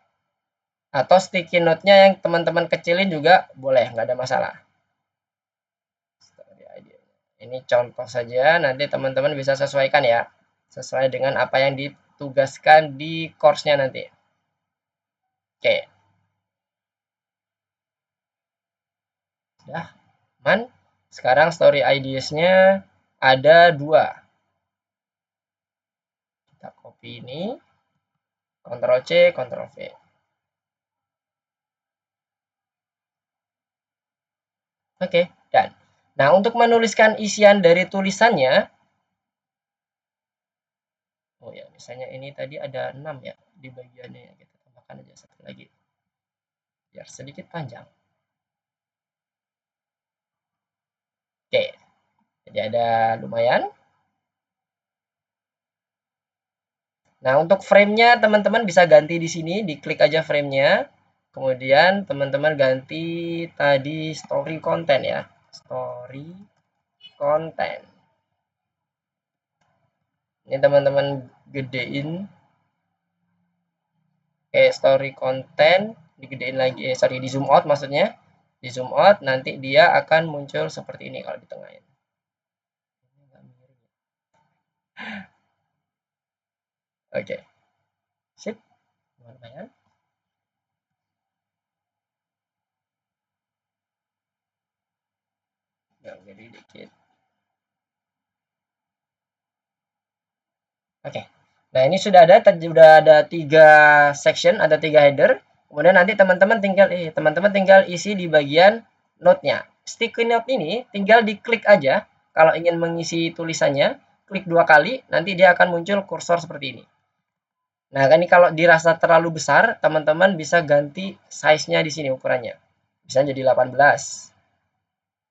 Atau sticky note-nya yang teman-teman kecilin juga boleh, nggak ada masalah. Ini contoh saja, nanti teman-teman bisa sesuaikan ya. Sesuai dengan apa yang ditugaskan di course-nya nanti. Oke. Sudah, aman. Sekarang story ideas-nya ada 2. Kita copy ini. Ctrl C, Ctrl V. Oke, dan. Nah, untuk menuliskan isian dari tulisannya, oh ya, misalnya ini tadi ada 6 ya di bagiannya. Kita tambahkan aja 1 lagi. Biar sedikit panjang. Oke, jadi ada lumayan. Nah, untuk frame-nya teman-teman bisa ganti di sini, diklik aja frame-nya. Kemudian teman-teman ganti tadi story content ya. Story content. Ini teman-teman gedein. Oke, story content digedein lagi. Sorry, di zoom out maksudnya. Di zoom out nanti dia akan muncul seperti ini kalau di tengah ini. Oke. Sip. Lumayan. Jadi dikit. Oke. Nah, ini sudah ada 3 section, ada 3 header. Kemudian nanti teman-teman tinggal isi di bagian note-nya. Sticky note ini tinggal diklik aja. Kalau ingin mengisi tulisannya, klik 2 kali, nanti dia akan muncul kursor seperti ini. Nah, ini kalau dirasa terlalu besar, teman-teman bisa ganti size-nya di sini ukurannya. Bisa jadi 18.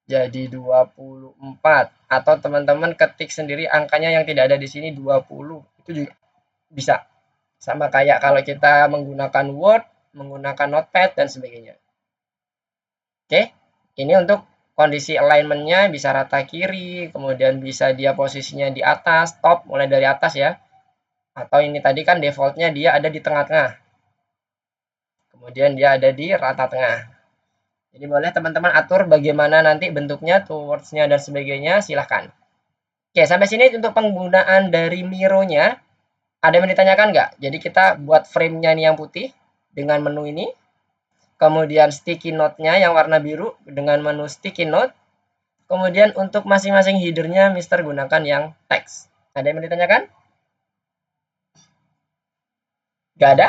jadi 24, atau teman-teman ketik sendiri angkanya yang tidak ada di sini 20, itu juga bisa. Sama kayak kalau kita menggunakan Word, menggunakan Notepad dan sebagainya. Oke, ini untuk kondisi alignment-nya bisa rata kiri, kemudian bisa dia posisinya di atas, top, mulai dari atas ya. Atau ini tadi kan defaultnya dia ada di tengah-tengah. Kemudian dia ada di rata tengah. Jadi boleh teman-teman atur bagaimana nanti bentuknya, towards-nya dan sebagainya, silahkan. Oke, sampai sini untuk penggunaan dari Miro-nya. Ada yang ditanyakan nggak? Jadi kita buat frame-nya nih yang putih dengan menu ini. Kemudian sticky note-nya yang warna biru dengan menu sticky note. Kemudian untuk masing-masing header-nya Mister gunakan yang teks. Ada yang ditanyakan? Nggak ada?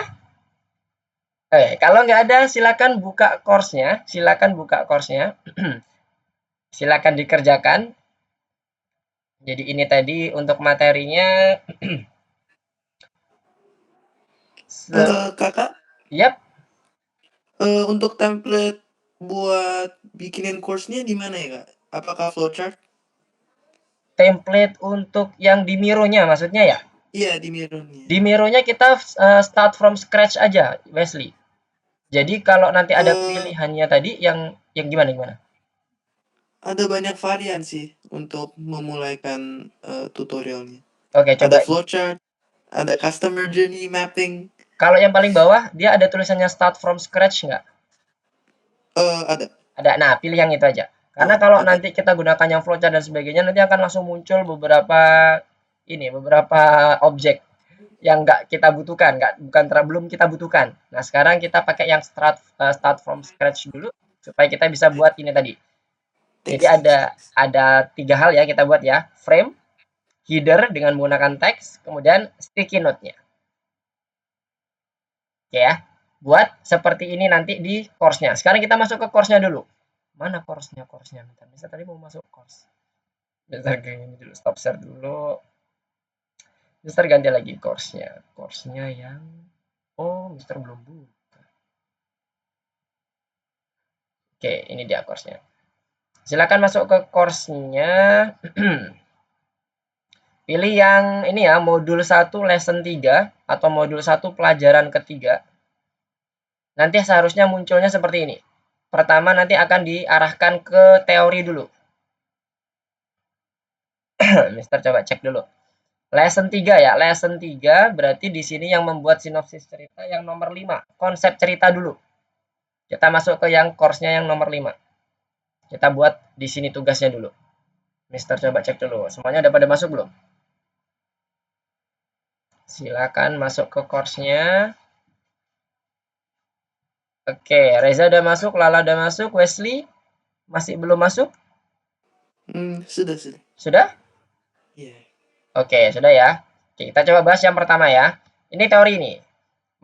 Oke, kalau nggak ada silakan buka course-nya. Silakan buka course-nya. Silakan dikerjakan. Jadi ini tadi untuk materinya. Kakak, Yap, untuk template buat bikinin course-nya di mana ya, Kak? Apakah flowchart? template untuk yang di Miro-nya maksudnya ya? Iya, di Miro-nya. Di Miro-nya kita start from scratch aja, Wesley. Jadi kalau nanti ada pilihannya tadi yang gimana? Ada banyak varian sih untuk memulaikan tutorialnya. Oke, Ada coba. flowchart, ada customer journey mapping. Kalau yang paling bawah dia ada tulisannya start from scratch nggak? Ada. Ada. Nah, pilih yang itu aja. Karena kalau Oke. nanti kita gunakan yang flowchart dan sebagainya, nanti akan langsung muncul beberapa objek yang nggak kita butuhkan, belum kita butuhkan. Nah, sekarang kita pakai yang start from scratch dulu supaya kita bisa buat ini tadi. Jadi Teks. ada 3 hal ya kita buat ya. Frame, header dengan menggunakan teks, kemudian sticky note-nya. Oke ya. Buat seperti ini nanti di course-nya. Sekarang kita masuk ke course-nya dulu. Mana course-nya? Bentar. Mister tadi mau masuk course. Bentar gini dulu, stop share dulu. Mister ganti lagi course-nya. Course-nya yang Mister belum buka. Oke, ini dia course-nya. Silakan masuk ke course-nya. Pilih yang ini ya, modul 1 lesson 3 atau modul 1 pelajaran ketiga. Nanti seharusnya munculnya seperti ini. Pertama nanti akan diarahkan ke teori dulu. Mister coba cek dulu. Lesson 3 ya. Lesson 3 berarti di sini yang membuat sinopsis cerita yang nomor 5. Konsep cerita dulu. Kita masuk ke yang course-nya yang nomor 5. Kita buat di sini tugasnya dulu. Mister coba cek dulu. Semuanya udah pada masuk belum? Silakan masuk ke course-nya. Oke, Reza udah masuk, Lala udah masuk, Wesley masih belum masuk? Sudah. Sudah? Iya. Oke, sudah ya. Oke, kita coba bahas yang pertama ya. Ini teori ini.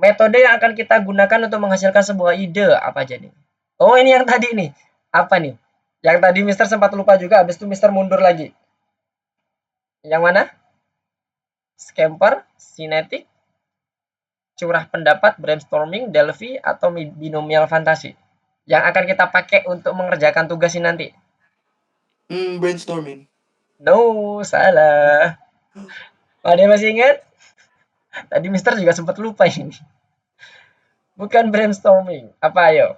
Metode yang akan kita gunakan untuk menghasilkan sebuah ide apa aja nih? Oh, ini yang tadi nih. Apa nih? Yang tadi Mister sempat lupa juga, habis itu Mister mundur lagi. Yang mana? Scamper, sinetik, curah pendapat, brainstorming, Delphi, atau binomial fantasi? Yang akan kita pakai untuk mengerjakan tugas ini nanti. Brainstorming. No, salah. Ada yang masih ingat? Tadi Mister juga sempat lupa ini. Bukan brainstorming. Apa ayo?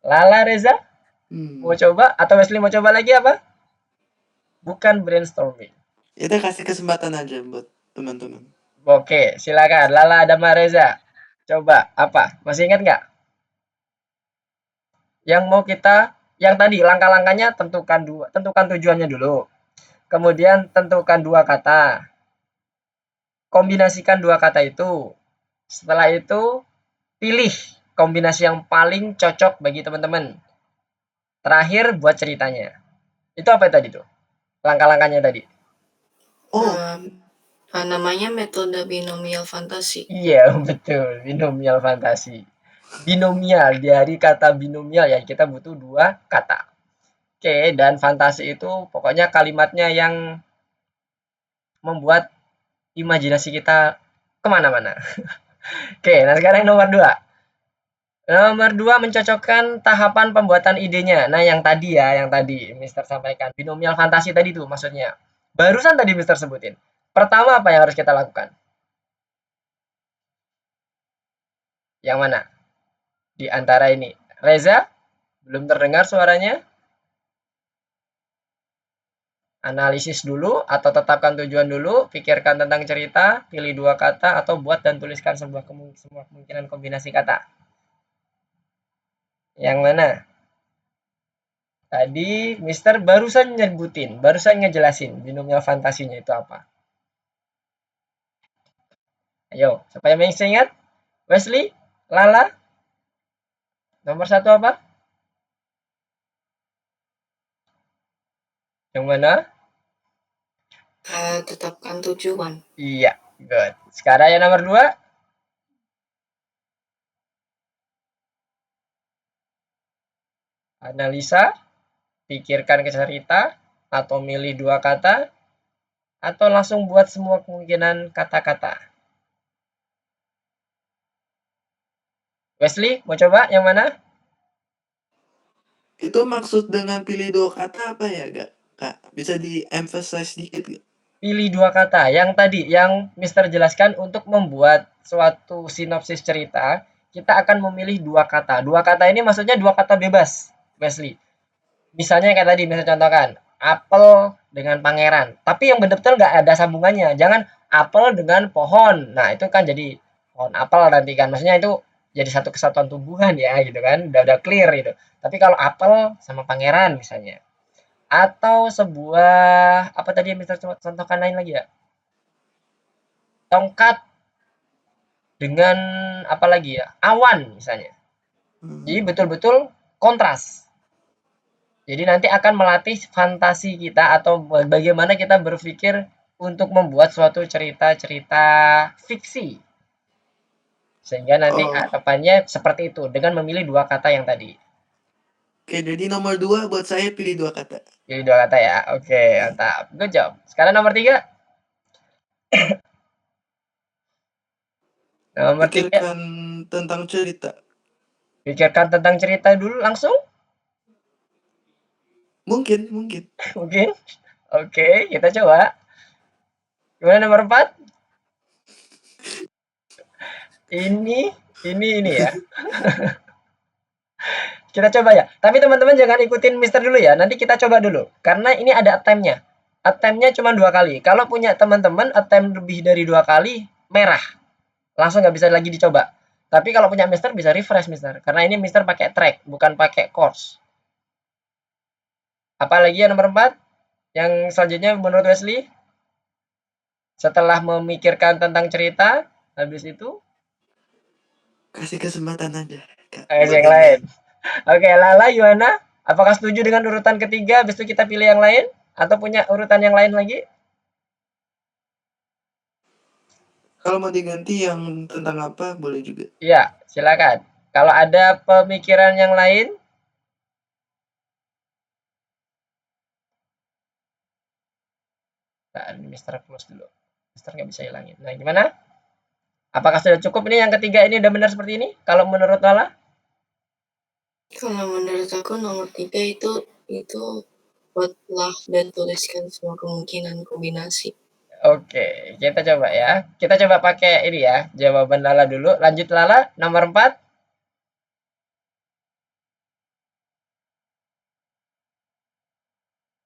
Lala, Reza? Mau coba? Atau Wesley mau coba lagi apa? Bukan brainstorming. Ya udah, kasih kesempatan aja buat teman-teman. Oke, silakan. Lala, Adama, Reza. Coba apa? Masih ingat nggak? Yang mau kita, yang tadi langkah-langkahnya tentukan tujuannya dulu. Kemudian tentukan 2 kata. Kombinasikan 2 kata itu. Setelah itu pilih kombinasi yang paling cocok bagi teman-teman. Terakhir buat ceritanya. Itu apa tadi tuh? Langkah-langkahnya tadi. Namanya metode binomial fantasi. Iya, betul. Binomial fantasi. Binomial, dari kata binomial ya, kita butuh 2 kata. Oke, dan fantasi itu pokoknya kalimatnya yang membuat imajinasi kita kemana-mana. Oke, nah sekarang yang nomor 2. Nomor 2, mencocokkan tahapan pembuatan idenya. Nah, yang tadi ya, yang tadi Mister sampaikan. Binomial fantasi tadi tuh maksudnya. Barusan tadi Mister sebutin. Pertama apa yang harus kita lakukan? Yang mana? Di antara ini. Reza, belum terdengar suaranya? Analisis dulu atau tetapkan tujuan dulu, pikirkan tentang cerita, pilih 2 kata, atau buat dan tuliskan semua kemungkinan kombinasi kata. Yang mana? Tadi Mister barusan ngejelasin binomial fantasinya itu apa. Ayo, supaya masih ingat. Wesley, Lala, nomor 1 apa? Yang mana? Tetapkan tujuan. Iya, good. Sekarang yang nomor 2. Analisa, pikirkan ke cerita, atau milih 2 kata, atau langsung buat semua kemungkinan kata-kata. Wesley, mau coba yang mana? Itu maksud dengan pilih 2 kata apa ya, Kak? Bisa di-emphasize dikit nggak? Pilih 2 kata. Yang tadi, yang Mister jelaskan untuk membuat suatu sinopsis cerita, kita akan memilih 2 kata. 2 kata ini maksudnya 2 kata bebas, Wesley. Misalnya kayak tadi, Mister contohkan, apel dengan pangeran. Tapi yang benar-benar nggak ada sambungannya. Jangan apel dengan pohon. Nah, itu kan jadi pohon apel nanti kan. Maksudnya itu jadi satu kesatuan tumbuhan ya gitu kan. Udah clear gitu. Tapi kalau apel sama pangeran misalnya. Atau sebuah apa tadi yang Mister contohkan lain lagi ya? Tongkat dengan apa lagi ya? Awan misalnya. Jadi betul-betul kontras. Jadi nanti akan melatih fantasi kita atau bagaimana kita berpikir untuk membuat suatu cerita-cerita fiksi. Sehingga nanti Oh, harapannya seperti itu dengan memilih 2 kata yang tadi. oke, jadi nomor 2 buat saya pilih 2 kata. Pilih 2 kata ya. Oke, mantap. Good job. Sekarang nomor 3. Nomor 3, Pikirkan tentang cerita. pikirkan tentang cerita dulu langsung. Mungkin, mungkin. Mungkin. Oke, kita coba. Gimana nomor 4? Ini ya. Kita coba ya. Tapi teman-teman jangan ikutin Mister dulu ya. Nanti kita coba dulu. Karena ini ada attempt-nya. Attempt-nya cuma 2 kali. Kalau punya teman-teman attempt lebih dari 2 kali, merah. Langsung nggak bisa lagi dicoba. Tapi kalau punya Mister bisa refresh Mister. Karena ini Mister pakai track, bukan pakai course. Apalagi yang nomor 4? Yang selanjutnya menurut Wesley? Setelah memikirkan tentang cerita, habis itu Kasih kesempatan aja, Kak, yang buat yang lain. lain. Oke, Lala, Yuana, apakah setuju dengan urutan ketiga? Habis itu kita pilih yang lain? Atau punya urutan yang lain lagi? Kalau mau diganti yang tentang apa, boleh juga. Iya, silakan. Kalau ada pemikiran yang lain, nah, Mister close dulu. Mister nggak bisa hilangin. Nah, gimana? Apakah sudah cukup ini yang ketiga ini udah benar seperti ini? Kalau menurut Lala? Kalau menurut aku nomor 3 itu buatlah dan tuliskan semua kemungkinan kombinasi. Oke, kita coba ya. Kita coba pakai ini ya, jawaban Lala dulu. Lanjut Lala, nomor 4.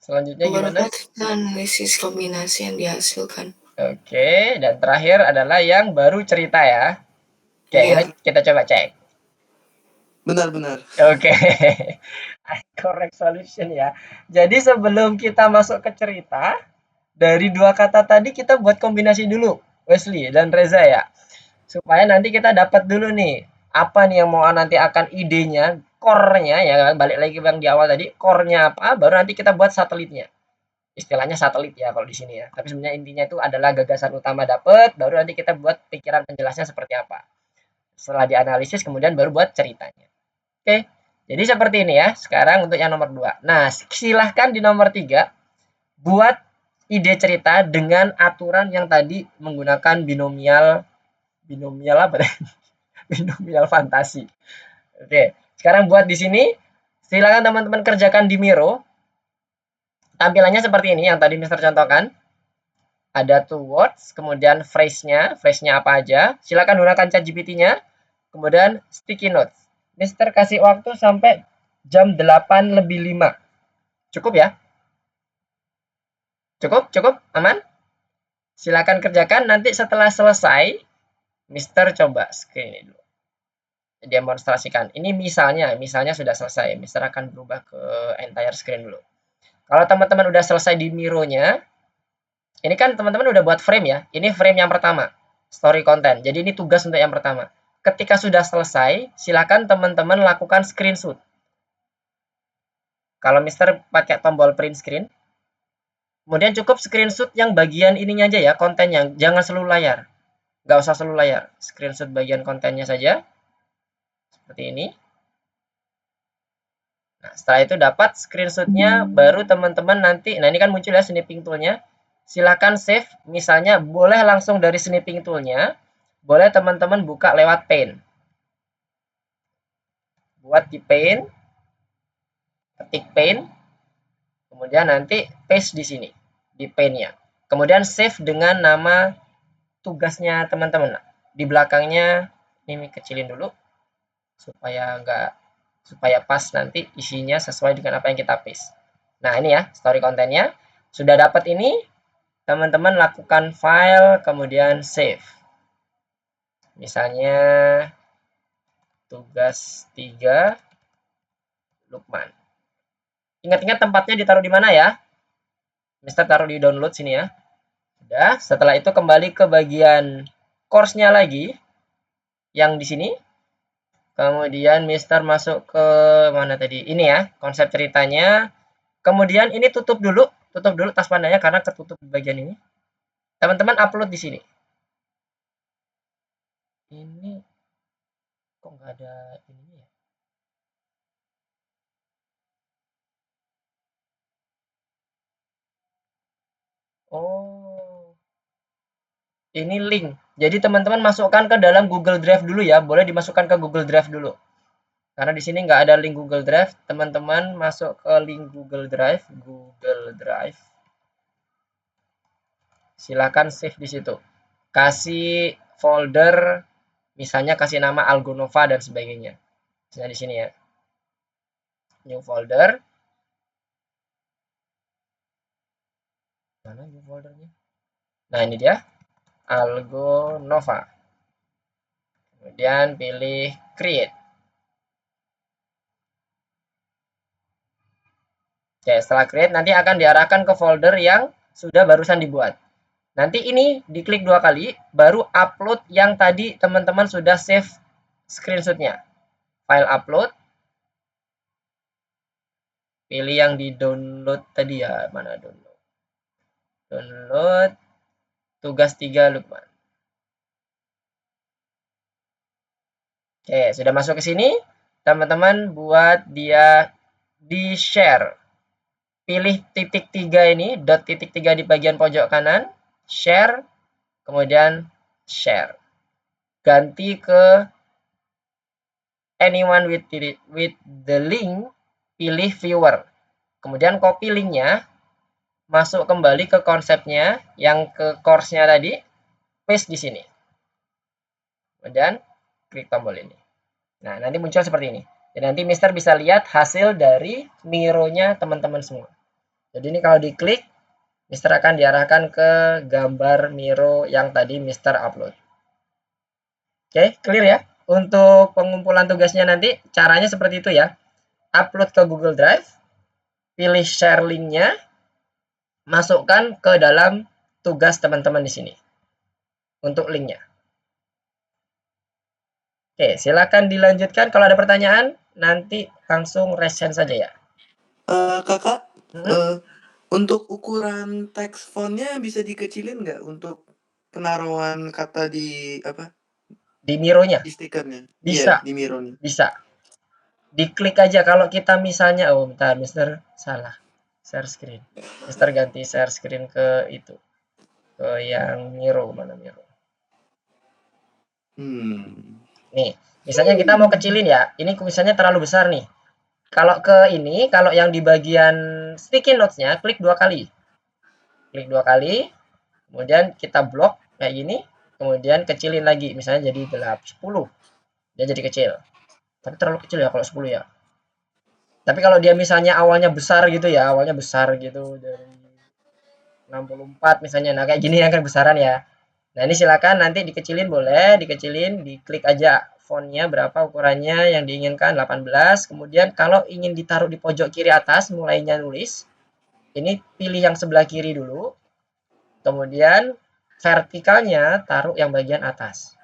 Selanjutnya Nomor gimana? 4 kita analisis kombinasi yang dihasilkan. Oke, dan terakhir adalah yang baru cerita ya. Oke, Iya. kita coba cek. Benar-benar. Oke, correct solution ya. Jadi sebelum kita masuk ke cerita, dari 2 kata tadi kita buat kombinasi dulu, Wesley dan Reza ya. Supaya nanti kita dapat dulu nih, apa nih yang mau nanti akan idenya, core-nya ya, balik lagi yang di awal tadi, core-nya apa, baru nanti kita buat satelitnya. Istilahnya satelit ya kalau di sini ya. Tapi sebenarnya intinya itu adalah gagasan utama dapat, baru nanti kita buat pikiran penjelasnya seperti apa. Setelah dianalisis kemudian baru buat ceritanya. Oke. Jadi seperti ini ya. Sekarang untuk yang nomor 2. Nah, silahkan di nomor 3 buat ide cerita dengan aturan yang tadi menggunakan binomial apa deh? Binomial fantasi. Oke, sekarang buat di sini. Silakan teman-teman kerjakan di Miro. Tampilannya seperti ini yang tadi Mister contohkan. Ada two words, kemudian phrase-nya apa aja. Silakan gunakan ChatGPT-nya, kemudian sticky notes. Mister kasih waktu sampai jam 8 lebih 5. Cukup ya? Cukup? Cukup? Aman? Silakan kerjakan. Nanti setelah selesai, Mister coba screen dulu. Demonstrasikan. Ini misalnya sudah selesai. Mister akan berubah ke entire screen dulu. Kalau teman-teman udah selesai di Miro-nya, ini kan teman-teman udah buat frame ya. Ini frame yang pertama, story content. Jadi ini tugas untuk yang pertama. Ketika sudah selesai, silakan teman-teman lakukan screenshot. Kalau Mister pakai tombol print screen, kemudian cukup screenshot yang bagian ininya aja ya, kontennya. Jangan seluruh layar. Nggak usah seluruh layar. Screenshot bagian kontennya saja. Seperti ini. Nah, setelah itu dapat screenshotnya, baru teman-teman nanti, nah ini kan muncul ya snipping toolnya. Silakan save, misalnya boleh langsung dari snipping toolnya, boleh teman-teman buka lewat Paint. Buat di Paint, ketik Paint, kemudian nanti paste di sini, di Paint-nya. Kemudian save dengan nama tugasnya teman-teman. Nah, di belakangnya, ini kecilin dulu, supaya pas nanti isinya sesuai dengan apa yang kita paste. Nah ini ya story kontennya. Sudah dapat ini, teman-teman lakukan file kemudian save. Misalnya tugas 3 Lukman. Ingat-ingat tempatnya ditaruh di mana ya? Mister taruh di download sini ya. Sudah, setelah itu kembali ke bagian course-nya lagi yang di sini. Kemudian Mister masuk ke mana tadi? Ini ya, konsep ceritanya. Kemudian ini tutup dulu tas pandanya karena ketutup di bagian ini. Teman-teman upload di sini. Ini kok nggak ada ininya ya? Oh, ini link. Jadi teman-teman masukkan ke dalam Google Drive dulu ya. Boleh dimasukkan ke Google Drive dulu. Karena di sini nggak ada link Google Drive. Teman-teman masuk ke link Google Drive. Silakan save di situ. Kasih folder, misalnya kasih nama Algonova dan sebagainya. Misalnya di sini ya. New folder. Mana new foldernya? Nah ini dia. Algonova. Kemudian pilih create. Oke, setelah create nanti akan diarahkan ke folder yang sudah barusan dibuat. Nanti ini diklik 2 kali, baru upload yang tadi teman-teman sudah save screenshotnya. File upload. Pilih yang di download tadi ya, mana download. Download tugas 3 Lukman. Oke, sudah masuk ke sini. Teman-teman buat dia di share. Pilih titik 3 ini, dot titik 3 di bagian pojok kanan, share, kemudian share. Ganti ke anyone with the link, pilih viewer. Kemudian copy linknya, masuk kembali ke konsepnya, yang ke course-nya tadi, paste di sini. Kemudian klik tombol ini. Nah, nanti muncul seperti ini. Dan nanti Mister bisa lihat hasil dari Miro-nya teman-teman semua. Jadi ini kalau diklik, Mister akan diarahkan ke gambar Miro yang tadi Mister upload. Oke, clear ya? Untuk pengumpulan tugasnya nanti, caranya seperti itu ya. Upload ke Google Drive, pilih share link-nya, masukkan ke dalam tugas teman-teman di sini. Untuk link-nya. Oke, silakan dilanjutkan. Kalau ada pertanyaan, nanti langsung raise hand saja ya. Kakak, Hmm? untuk ukuran teks fontnya bisa dikecilin nggak untuk penaruhan kata di apa? Di Miro-nya? Di stikernya? Bisa, Iya, di Miro-nya. bisa. Diklik aja kalau kita misalnya, oh bentar, Mister salah. Share screen. Mister ganti share screen ke itu. Ke yang Miro, mana Miro? Hmm. Nih, Misalnya kita mau kecilin ya, ini misalnya terlalu besar nih. Kalau kalau yang di bagian sticky notes-nya, klik 2 kali. Klik 2 kali, kemudian kita blok kayak gini, kemudian kecilin lagi, misalnya jadi 10, dia jadi kecil. Tapi terlalu kecil ya kalau 10 ya. Tapi kalau dia misalnya awalnya besar gitu ya, awalnya besar gitu dari 64 misalnya. Nah, kayak gini yang kan besaran ya. Nah, ini silakan nanti dikecilin boleh, dikecilin, diklik aja fontnya berapa ukurannya yang diinginkan 18. Kemudian kalau ingin ditaruh di pojok kiri atas, mulainya nulis. Ini pilih yang sebelah kiri dulu. Kemudian vertikalnya taruh yang bagian atas.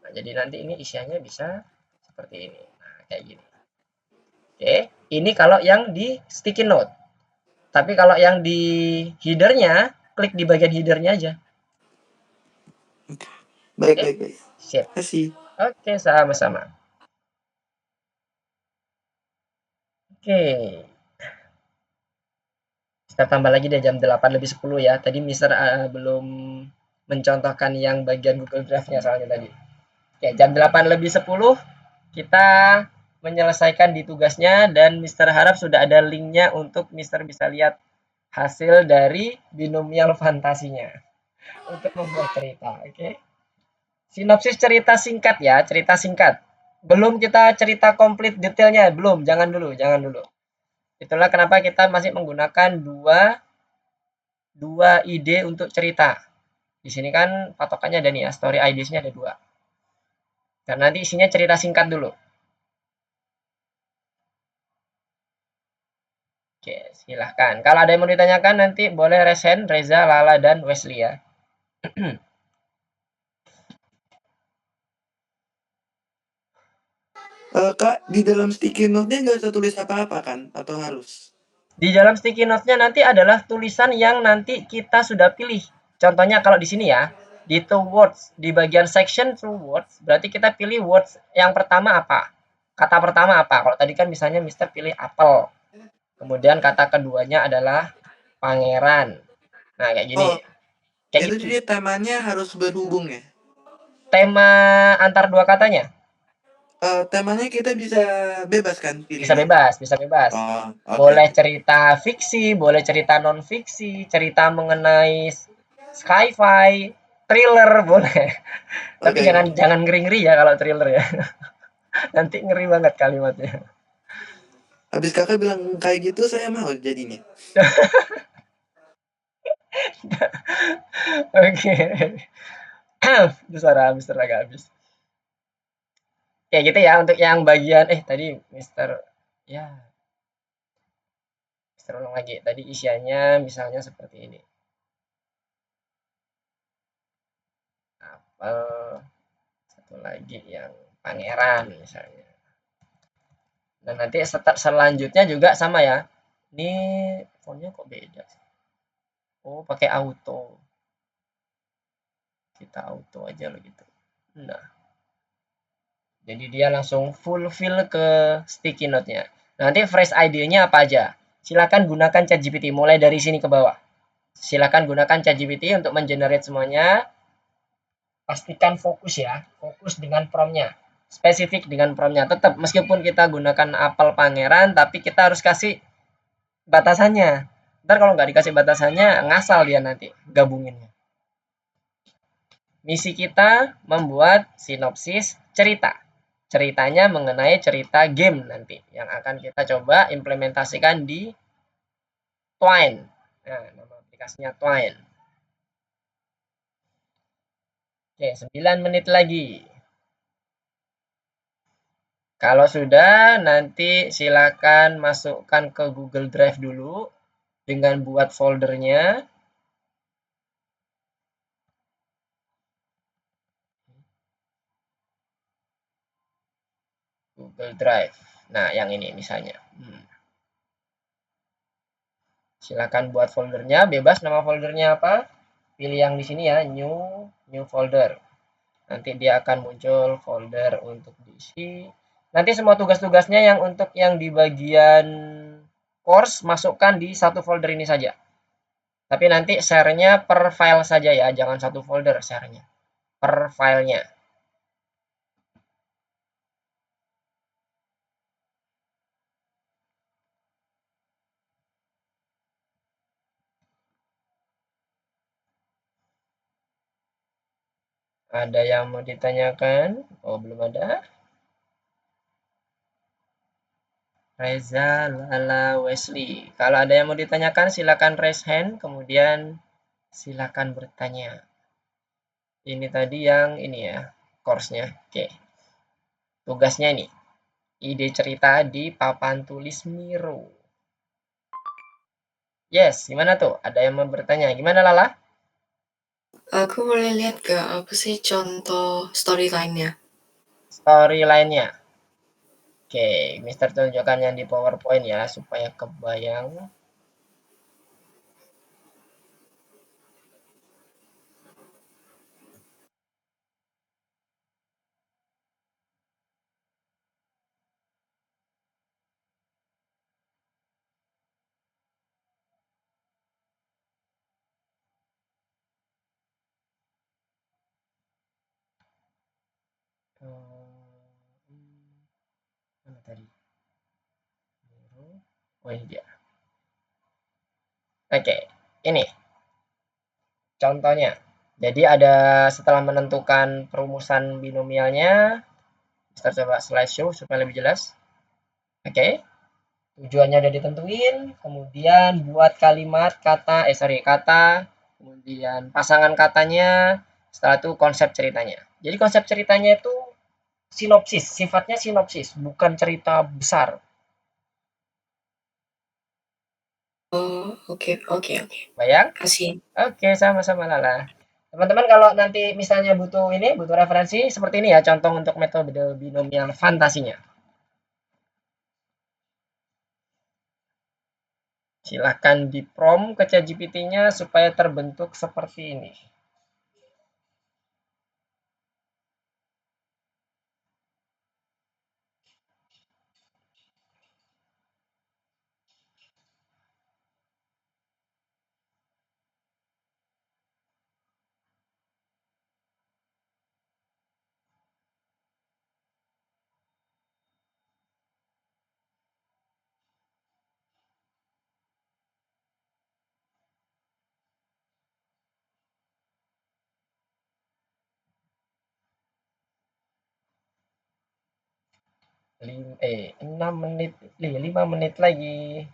Nah, jadi nanti ini isiannya bisa seperti ini. Nah, kayak gini. Oke, ini kalau yang di sticky note. Tapi kalau yang di headernya, klik di bagian headernya aja. Baik, Oke, baik, baik. sip. Kasih. Oke, sama-sama. Oke, kita tambah lagi deh jam 8 lebih 10 ya. Tadi Mister belum mencontohkan yang bagian Google Drive-nya soalnya tadi. Oke, jam 8 lebih 10 kita menyelesaikan di tugasnya dan Mister harap sudah ada linknya untuk Mister bisa lihat hasil dari binomial fantasinya untuk membuat cerita. Oke. Sinopsis cerita singkat ya, cerita singkat. Belum kita cerita komplit detailnya, belum, jangan dulu, jangan dulu. Itulah kenapa kita masih menggunakan dua ide untuk cerita. Di sini kan patokannya ada nih ya, story ideas-nya ada dua. Karena nanti isinya cerita singkat dulu. Oke, silahkan. Kalau ada yang mau ditanyakan nanti boleh Resen, Reza, Lala, dan Wesley ya. Kak, di dalam sticky note-nya nggak usah tulis apa-apa kan? Atau harus? Di dalam sticky notes-nya nanti adalah tulisan yang nanti kita sudah pilih. Contohnya kalau di sini ya, di to words, di bagian section to words, berarti kita pilih words yang pertama apa? Kata pertama apa? Kalau tadi kan misalnya Mister pilih apel. Kemudian kata keduanya adalah pangeran. Nah, kayak gini. Oh, Kayak itu gitu. jadi temanya harus berhubung ya? Tema antar dua katanya. Temanya kita bisa bebas kan Bisa pilihnya? bebas, bisa bebas. Oh, oke, Boleh oke. cerita fiksi, boleh cerita non fiksi, cerita mengenai sci-fi, thriller boleh. Tapi Oke, jangan oke. jangan ngeri-ngeri ya kalau thriller ya. Nanti ngeri banget kalimatnya. Habis kakak bilang kayak gitu, saya mau jadinya. Oke. Suara Mister agak habis. Kayak gitu ya untuk yang bagian tadi Mister ya Mister ulang lagi. Tadi isiannya misalnya seperti ini. Apel, satu lagi yang pangeran misalnya. Dan nanti selanjutnya juga sama ya. Ini fontnya kok beda sih? Oh, pakai auto. Kita auto aja lo gitu. Nah, jadi dia langsung fulfill ke sticky note-nya. Nanti phrase ID-nya apa aja? Silakan gunakan ChatGPT mulai dari sini ke bawah. Silakan gunakan ChatGPT untuk mengenerate semuanya. Pastikan fokus ya, fokus dengan prompt-nya. Spesifik dengan prompt-nya. Tetap meskipun kita gunakan apel pangeran, tapi kita harus kasih batasannya. Ntar kalau nggak dikasih batasannya, ngasal dia nanti gabunginnya. Misi kita membuat sinopsis cerita. Ceritanya mengenai cerita game nanti yang akan kita coba implementasikan di Twine. Nah, nama aplikasinya Twine. Oke, 9 menit lagi. Kalau sudah, nanti silakan masukkan ke Google Drive dulu dengan buat foldernya. Google Drive. Nah, yang ini misalnya. Silakan buat foldernya, bebas nama foldernya apa. Pilih yang di sini ya, new folder. Nanti dia akan muncul folder untuk diisi. Nanti semua tugas-tugasnya yang untuk yang di bagian course masukkan di satu folder ini saja. Tapi nanti share-nya per file saja ya, jangan satu folder share-nya. Per filenya. Ada yang mau ditanyakan? Oh, belum ada. Reza, Lala, Wesley. Kalau ada yang mau ditanyakan, silakan raise hand, kemudian silakan bertanya. Ini tadi yang ini ya, course-nya. Oke. Tugasnya ini, ide cerita di papan tulis Miro. Yes, gimana tuh? Ada yang mau bertanya. Gimana Lala? Aku boleh lihat gak apa sih contoh storyline-nya? Storyline-nya. Oke, Mister tunjukkan yang di PowerPoint ya, supaya kebayang. Mana tadi? Oh ini dia. Oke, ini contohnya. Jadi ada setelah menentukan perumusan binomialnya, kita coba slideshow supaya lebih jelas. Oke, tujuannya udah ditentuin, kemudian buat kalimat kata, kemudian pasangan katanya, setelah itu konsep ceritanya. Jadi konsep ceritanya itu sinopsis, sifatnya sinopsis, bukan cerita besar. Oh, oke, oke, oke. Bayang? Kasih. Oke, sama-sama Lala. Teman-teman kalau nanti misalnya butuh referensi seperti ini ya, contoh untuk metode binomial fantasinya. Silahkan di prompt ke ChatGPT-nya supaya terbentuk seperti ini. Lim 6 menit, 5 menit lagi.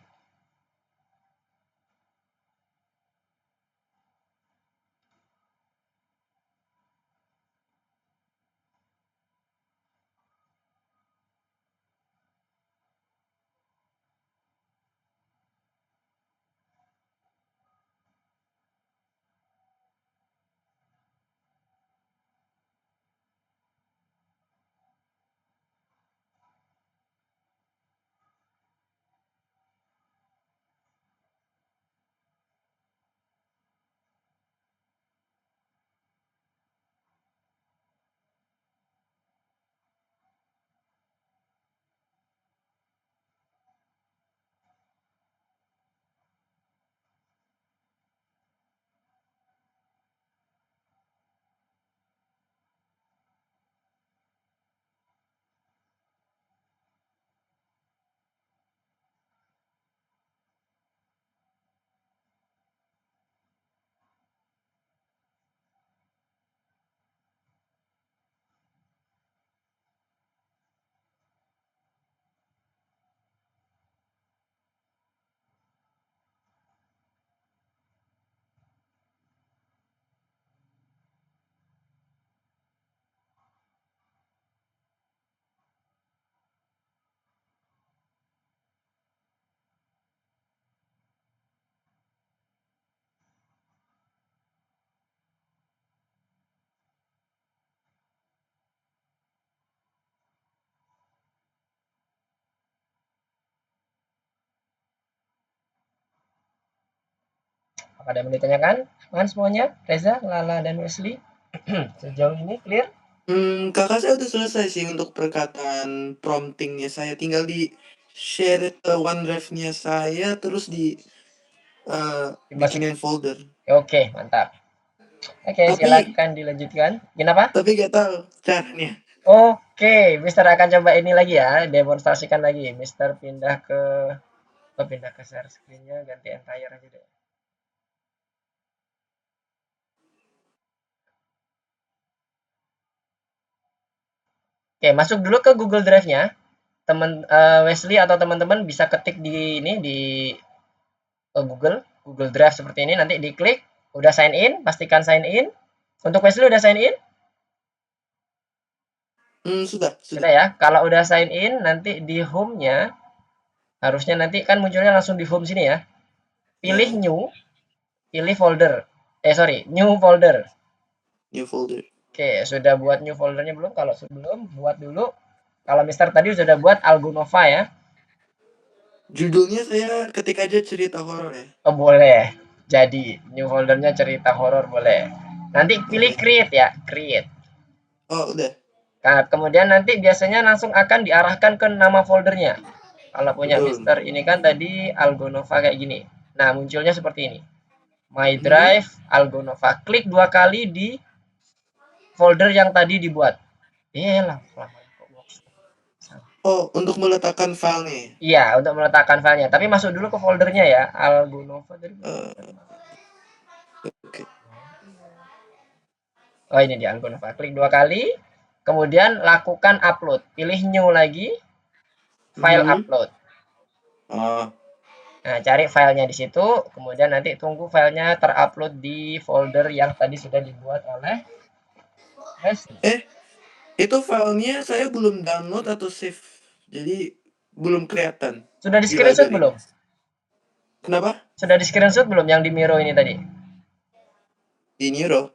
Apa ada yang mau ditanyakan? Aman semuanya? Reza, Lala, dan Wesley? Sejauh ini clear? Kakak saya udah selesai sih untuk perkataan promptingnya saya. Tinggal di share ke OneDrive-nya saya, terus di bikinin folder. Oke, mantap. Oke, Tapi silakan dilanjutkan. Kenapa? tapi gak tahu caranya. Oke, Mister akan coba ini lagi ya, demonstrasikan lagi. Mister pindah ke share screen-nya, ganti entire aja deh. Oke, masuk dulu ke Google Drive-nya. Wesley atau teman-teman bisa ketik di ini di Google Drive seperti ini, nanti diklik, udah sign in, pastikan sign in. Untuk Wesley udah sign in? Sudah. Sudah ya. Kalau udah sign in, nanti di home-nya harusnya nanti kan munculnya langsung di home sini ya. Pilih Ya, new, pilih folder. New folder. new folder. Oke, sudah buat new foldernya belum? Kalau sebelum, buat dulu. Kalau Mister tadi sudah buat Algonova ya. Judulnya saya ketik aja cerita horor ya. Oh, boleh. Jadi, new foldernya cerita horor boleh. Nanti pilih Oke. create ya, create. Oh, udah. Nah, kemudian nanti biasanya langsung akan diarahkan ke nama foldernya. Kalau punya Betul. Mister ini kan tadi Algonova kayak gini. Nah, munculnya seperti ini. My Mhm. Drive Algonova. Klik 2 kali di folder yang tadi dibuat. Iyalah, lama kok box. Oh, untuk meletakkan filenya ya? Iya, untuk meletakkan filenya. Tapi masuk dulu ke foldernya ya. Algonova tadi. Eee, oke. Oh, ini dia Algonova. Klik 2 kali. Kemudian lakukan upload. Pilih new lagi. File Mhm. upload. Oh, Nah, cari filenya di situ, kemudian nanti tunggu filenya terupload di folder yang tadi sudah dibuat oleh Wesley. eh, itu filenya saya belum download atau save, jadi belum kelihatan Sudah di di screenshot library-nya. belum? Kenapa? Sudah di screenshot belum yang di Miro ini tadi? Di Niro?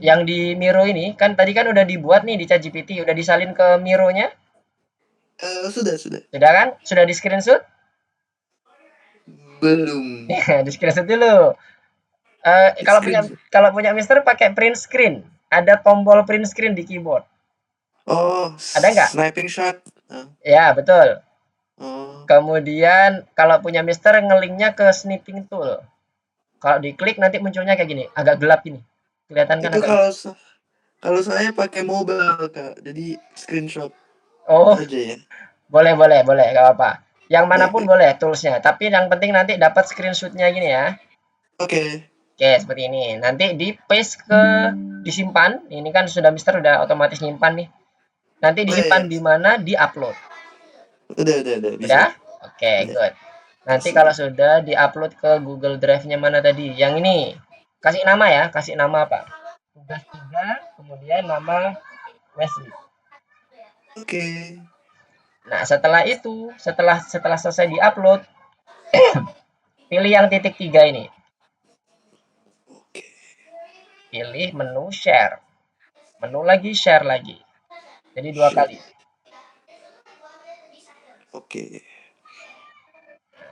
Yang di Miro ini kan tadi kan udah dibuat nih di ChatGPT, udah disalin ke Miro-nya, Sudah. sudah kan? Sudah di screenshot? Belum. Ya, di screenshot dulu. Eh, kalau punya Screenshot. kalau punya Mister pakai print screen, ada tombol print screen di keyboard. Oh, Ada nggak? sniping shot? Ya, betul. Oh, Kemudian kalau punya Mister ngelinknya ke snipping tool. Kalau diklik nanti munculnya kayak gini, agak gelap ini. Kelihatan kan itu agak. kalau saya pakai mobile, Kak, jadi screenshot Oh, aja ya? boleh, gak apa-apa. Yang manapun Oke. boleh toolsnya, tapi yang penting nanti dapat screenshotnya gini ya. Oke. Oke, seperti ini. Nanti di paste ke disimpan. Ini kan sudah Mister udah otomatis nyimpan nih. Nanti Oh, disimpan ya. di mana? Di upload. Udah, bisa. Udah? Oke, Udah, good. Nanti kalau sudah. sudah diupload ke Google Drive-nya mana tadi? Yang ini. Kasih nama ya, kasih nama apa? Tugas 3, kemudian nama Wesley. Oke. Nah, setelah itu, setelah selesai diupload, pilih yang titik 3 ini. Oke. Pilih menu share. Menu lagi, share lagi. Jadi 2 Share. kali. Oke.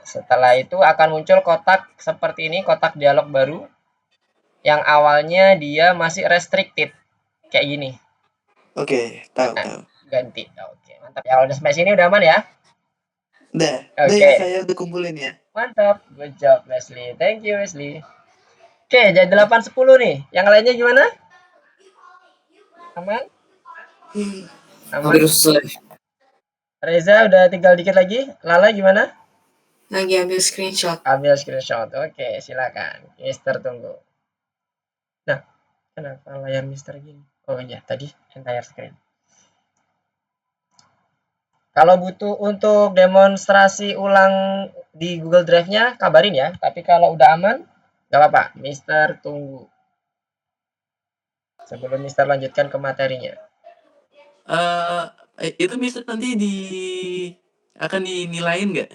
Setelah itu akan muncul kotak seperti ini, kotak dialog baru. Yang awalnya dia masih restricted. Kayak gini. Oke, tahu Nah, tahu. ganti. Oke, mantap ya. Kalau udah sampai sini udah aman ya? Udah ya, Oke, saya udah kumpulin ya. mantap. Good job, Wesley. Thank you, Wesley. Oke, jadi 8-10 nih. Yang lainnya gimana? Aman? Hampir Aman? selesai. Reza udah tinggal dikit lagi. Lala gimana? Lagi ambil screenshot. Ambil screenshot. Oke, silakan. Mister tunggu. Nah, kenapa layar Mister gini? Oh iya, tadi entire screen. Kalau butuh untuk demonstrasi ulang di Google Drive-nya, kabarin ya. Tapi kalau udah aman, nggak apa-apa. Mister tunggu. Sebelum Mister lanjutkan ke materinya. Itu bisa nanti akan dinilain nggak?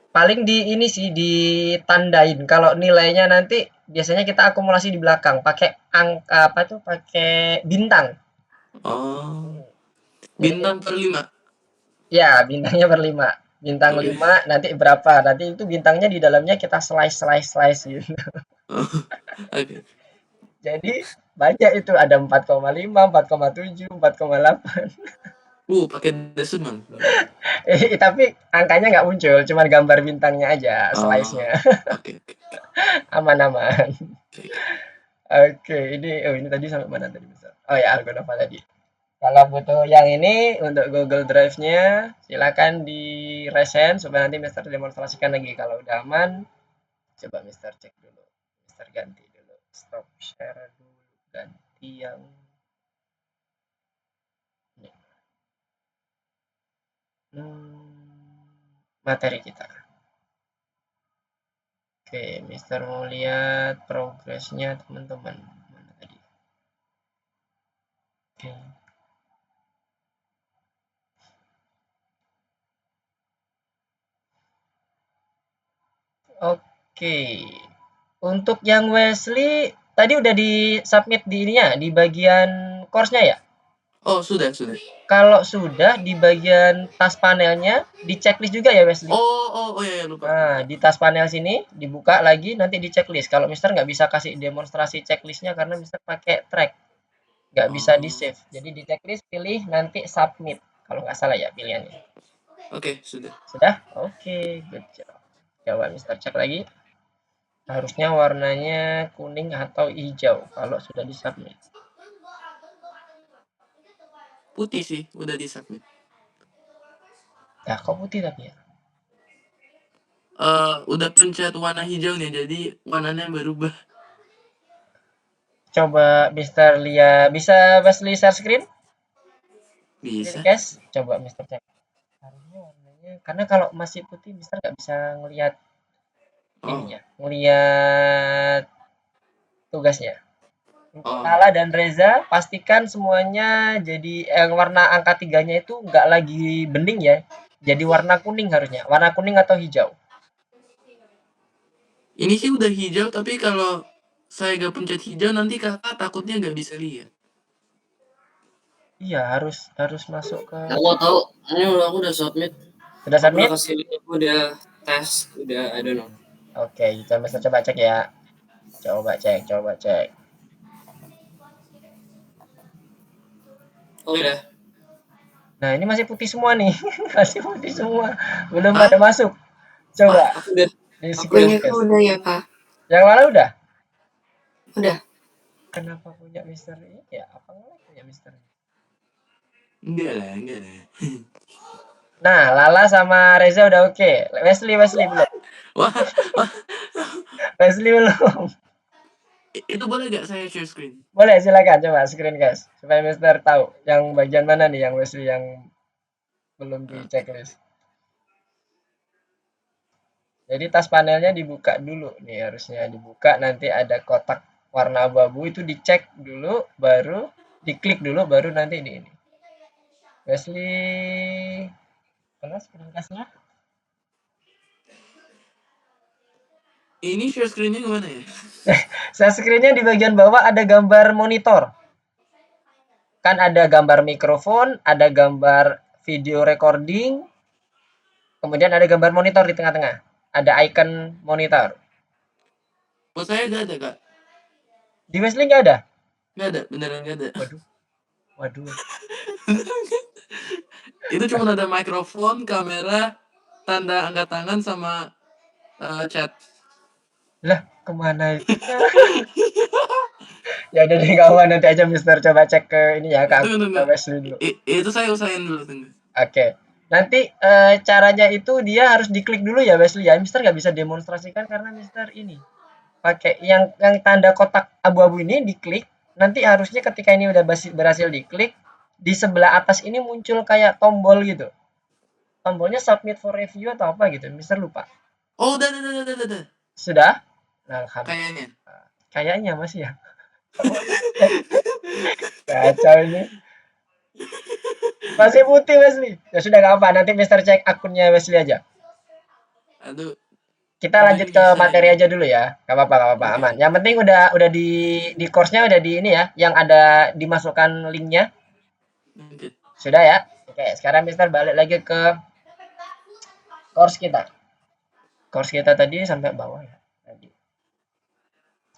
Paling di ini sih, ditandain. Kalau nilainya nanti biasanya kita akumulasi di belakang. Pakai angka apa tuh? Pakai bintang. Oh, Jadi bintang per 5. ya, bintangnya berlima. Bintang Oke. 5 nanti berapa? Nanti itu bintangnya di dalamnya kita slice gitu. Oh, oke. Jadi banyak itu ada 4,5, 4,7, 4,8. Pakai desimal. Tapi angkanya nggak muncul, cuman gambar bintangnya aja, Oh, slice-nya. oke. Aman-aman. Oke. Oke, ini tadi sampai mana tadi Mister? Oh ya, Argonauta tadi. Kalau butuh yang ini untuk Google Drive-nya, silakan di resend supaya nanti Mister demonstrasikan lagi. Kalau udah aman, coba Mister cek dulu. Mister ganti dulu. Stop share dulu. Ganti yang materi kita. Oke, Mister mau lihat progresnya teman-teman. Mana tadi? Oke. Oke. Untuk yang Wesley tadi udah di-submit di ininya, di bagian course-nya ya? Oh, sudah. Kalau sudah di bagian tas panelnya, di checklist juga ya Wesley? Oh ya, lupa. Nah, di tas panel sini dibuka lagi nanti di checklist. Kalau Mister nggak bisa kasih demonstrasi checklistnya karena Mister pakai track, nggak bisa di save. Jadi di checklist pilih nanti submit. Kalau nggak salah ya pilihannya. Oke, sudah. Sudah? Oke, good job. Coba Mister cek lagi. Harusnya warnanya kuning atau hijau kalau sudah di submit. Putih sih, udah di submit. Ya, kok putih tapi ya? Udah pencet warna hijau nih, jadi warnanya berubah. Coba Mister lihat, bisa Wesley share screen? Bisa. Cash? Coba Mister cek. Harusnya warnanya, karena kalau masih putih Mister nggak bisa ngelihat Oh. ininya, ngelihat tugasnya. Untuk Oh. Lala dan Reza, pastikan semuanya jadi warna angka 3-nya itu nggak lagi bening ya. Jadi warna kuning harusnya. Warna kuning atau hijau. Ini sih udah hijau, tapi kalau saya gak pencet hijau nanti kakak takutnya gak bisa lihat. Iya, harus masuk ke Aku tahu, ini aku udah submit. Sudah Aku udah submit? kasih link, aku udah tes, udah I don't know. Oke, kita bisa coba cek ya. Coba cek. Oh udah. Nah, ini masih putih semua nih. Masih putih semua. Belum Hah? ada masuk. Coba Aku udah. di Aku screen ingat cast. udah ya Kak. Yang lalu udah? Udah. Kenapa punya Mister ini ya? Apa ngelag punya Mister? Enggak lah. Nah, Lala sama Reza udah oke. Wesley belum. Wah, Wesley belum. itu boleh gak saya share screen? Boleh silakan coba screen guys supaya Mister tahu yang bagian mana nih yang Wesley yang belum di Oke. checklist. Jadi tas panelnya dibuka dulu nih, harusnya dibuka, nanti ada kotak warna abu-abu itu dicek dulu, baru diklik dulu, baru nanti di ini. Wesley, mana screencast-nya? Ini share screen-nya kemana ya? Share screen-nya di bagian bawah ada gambar monitor. Kan ada gambar mikrofon, ada gambar video recording, kemudian ada gambar monitor di tengah-tengah. Ada icon monitor. Oh, saya gak ada kak. Di Wesley nggak ada? Gak ada, beneran gak ada. Waduh. Itu cuma ada mikrofon, kamera, tanda angkat tangan sama chat. Lah, kemana itunya? Ya udah deh kawan, nanti aja Mister coba cek ke ini ya, ke Tunggu. Wesley dulu. Itu saya usahain dulu, tunggu. Oke. Nanti caranya itu dia harus diklik dulu ya Wesley ya. Mister nggak bisa demonstrasikan karena Mister ini pakai yang tanda kotak abu-abu ini diklik. Nanti harusnya ketika ini udah berhasil diklik, di sebelah atas ini muncul kayak tombol gitu. Tombolnya submit for review atau apa gitu. Mister lupa. Oh, udah. Sudah? Nah, alhamdulillah. Kayaknya. Kayaknya masih ya. Kacau ini. Masih putih Wesley. Ya sudah nggak apa. Nanti Mister cek akunnya Wesley aja. Aduh. Kita lanjut ini ke bisa materi ini. aja dulu ya. Gak apa-apa, Oke. aman. Yang penting udah di course-nya udah di ini ya, yang ada dimasukkan linknya. Oke. Sudah ya. Oke, sekarang Mister balik lagi ke course kita. Course kita tadi sampai bawah ya.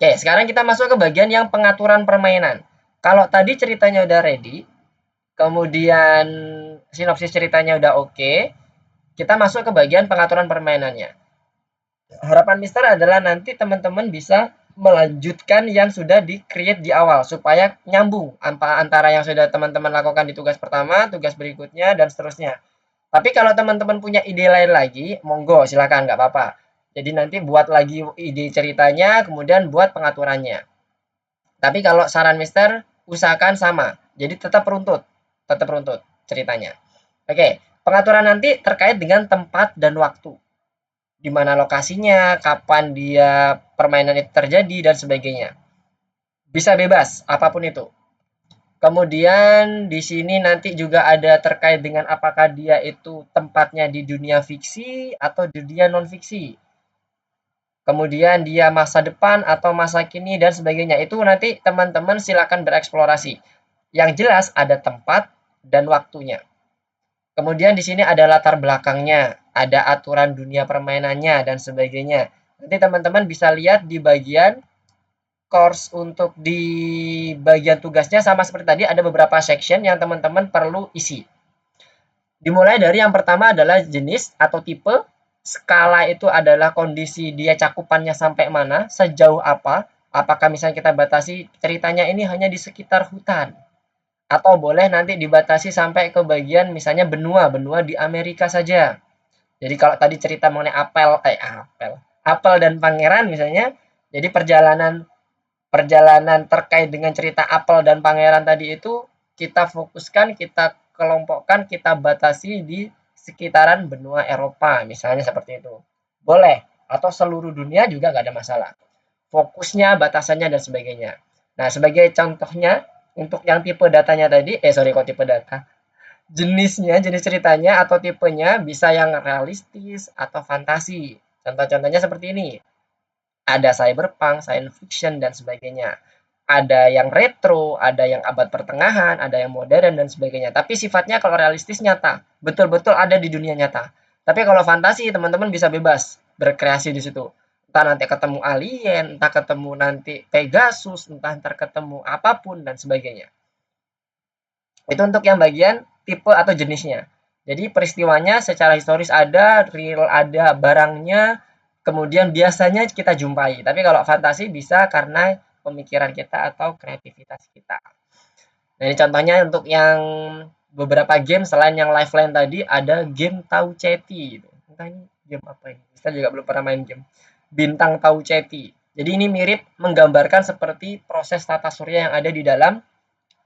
Oke, sekarang kita masuk ke bagian yang pengaturan permainan. Kalau tadi ceritanya udah ready, kemudian sinopsis ceritanya udah oke, kita masuk ke bagian pengaturan permainannya. Harapan Mister adalah nanti teman-teman bisa melanjutkan yang sudah di-create di awal supaya nyambung antara yang sudah teman-teman lakukan di tugas pertama, tugas berikutnya, dan seterusnya. Tapi kalau teman-teman punya ide lain lagi, monggo silakan, nggak apa-apa. Jadi nanti buat lagi ide ceritanya, kemudian buat pengaturannya. Tapi kalau saran Mister, usahakan sama. Jadi tetap runtut ceritanya. Oke, Pengaturan nanti terkait dengan tempat dan waktu. Di mana lokasinya, kapan dia permainan itu terjadi dan sebagainya. Bisa bebas apapun itu. Kemudian di sini nanti juga ada terkait dengan apakah dia itu tempatnya di dunia fiksi atau di dunia non fiksi. Kemudian dia masa depan atau masa kini dan sebagainya. Itu nanti teman-teman silakan bereksplorasi. Yang jelas ada tempat dan waktunya. Kemudian di sini ada latar belakangnya, ada aturan dunia permainannya dan sebagainya. Nanti teman-teman bisa lihat di bagian course untuk di bagian tugasnya sama seperti tadi ada beberapa section yang teman-teman perlu isi. Dimulai dari yang pertama adalah jenis atau tipe, skala itu adalah kondisi dia cakupannya sampai mana, sejauh apa, apakah misalnya kita batasi ceritanya ini hanya di sekitar hutan, atau boleh nanti dibatasi sampai ke bagian misalnya benua di Amerika saja. Jadi kalau tadi cerita mengenai apel dan pangeran misalnya, jadi perjalanan terkait dengan cerita apel dan pangeran tadi itu kita fokuskan, kita kelompokkan, kita batasi di sekitaran benua Eropa misalnya seperti itu. Boleh, atau seluruh dunia juga nggak ada masalah. Fokusnya, batasannya, dan sebagainya. Nah, sebagai contohnya, untuk yang tipe datanya tadi, kok tipe data, jenis ceritanya atau tipenya bisa yang realistis atau fantasi. Contoh-contohnya seperti ini. Ada cyberpunk, science fiction, dan sebagainya. Ada yang retro, ada yang abad pertengahan, ada yang modern, dan sebagainya. Tapi sifatnya kalau realistis nyata, betul-betul ada di dunia nyata. Tapi kalau fantasi, teman-teman bisa bebas berkreasi di situ. Entah nanti ketemu alien, entah ketemu nanti Pegasus, entah ntar ketemu apapun, dan sebagainya. Itu untuk yang bagian tipe atau jenisnya. Jadi peristiwanya secara historis ada, real ada, barangnya, kemudian biasanya kita jumpai. Tapi kalau fantasi bisa karena pemikiran kita atau kreativitas kita. Nah, ini contohnya untuk yang beberapa game selain yang Lifeline tadi ada game Tau Ceti. Entah ini game apa ini? Kita juga belum pernah main game. Bintang Tau Ceti. Jadi ini mirip menggambarkan seperti proses tata surya yang ada di dalam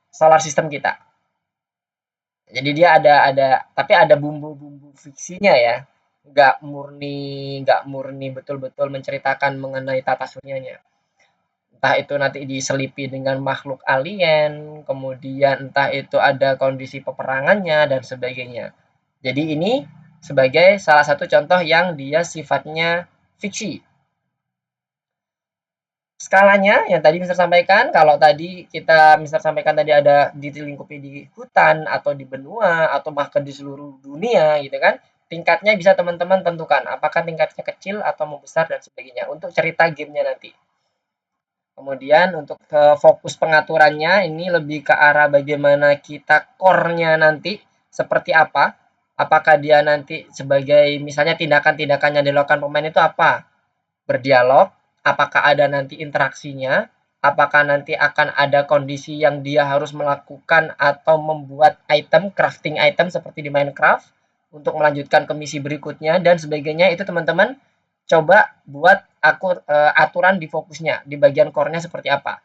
solar system kita. Jadi dia tapi ada bumbu-bumbu fiksinya ya. Nggak murni betul-betul menceritakan mengenai tata suryanya. Entah itu nanti diselipi dengan makhluk alien, kemudian entah itu ada kondisi peperangannya dan sebagainya. Jadi ini sebagai salah satu contoh yang dia sifatnya fiksi. Skalanya yang tadi Mister sampaikan, kalau tadi kita Mister sampaikan tadi ada dilingkupi di hutan atau di benua atau bahkan di seluruh dunia gitu kan. Tingkatnya bisa teman-teman tentukan apakah tingkatnya kecil atau membesar dan sebagainya untuk cerita gamenya nanti. Kemudian untuk fokus pengaturannya ini lebih ke arah bagaimana kita core-nya nanti seperti apa. Apakah dia nanti sebagai misalnya tindakan-tindakan yang dilakukan pemain itu apa? Berdialog, apakah ada nanti interaksinya, apakah nanti akan ada kondisi yang dia harus melakukan atau membuat item, crafting item seperti di Minecraft untuk melanjutkan ke misi berikutnya dan sebagainya. Itu teman-teman coba buat aturan di fokusnya, di bagian core-nya seperti apa.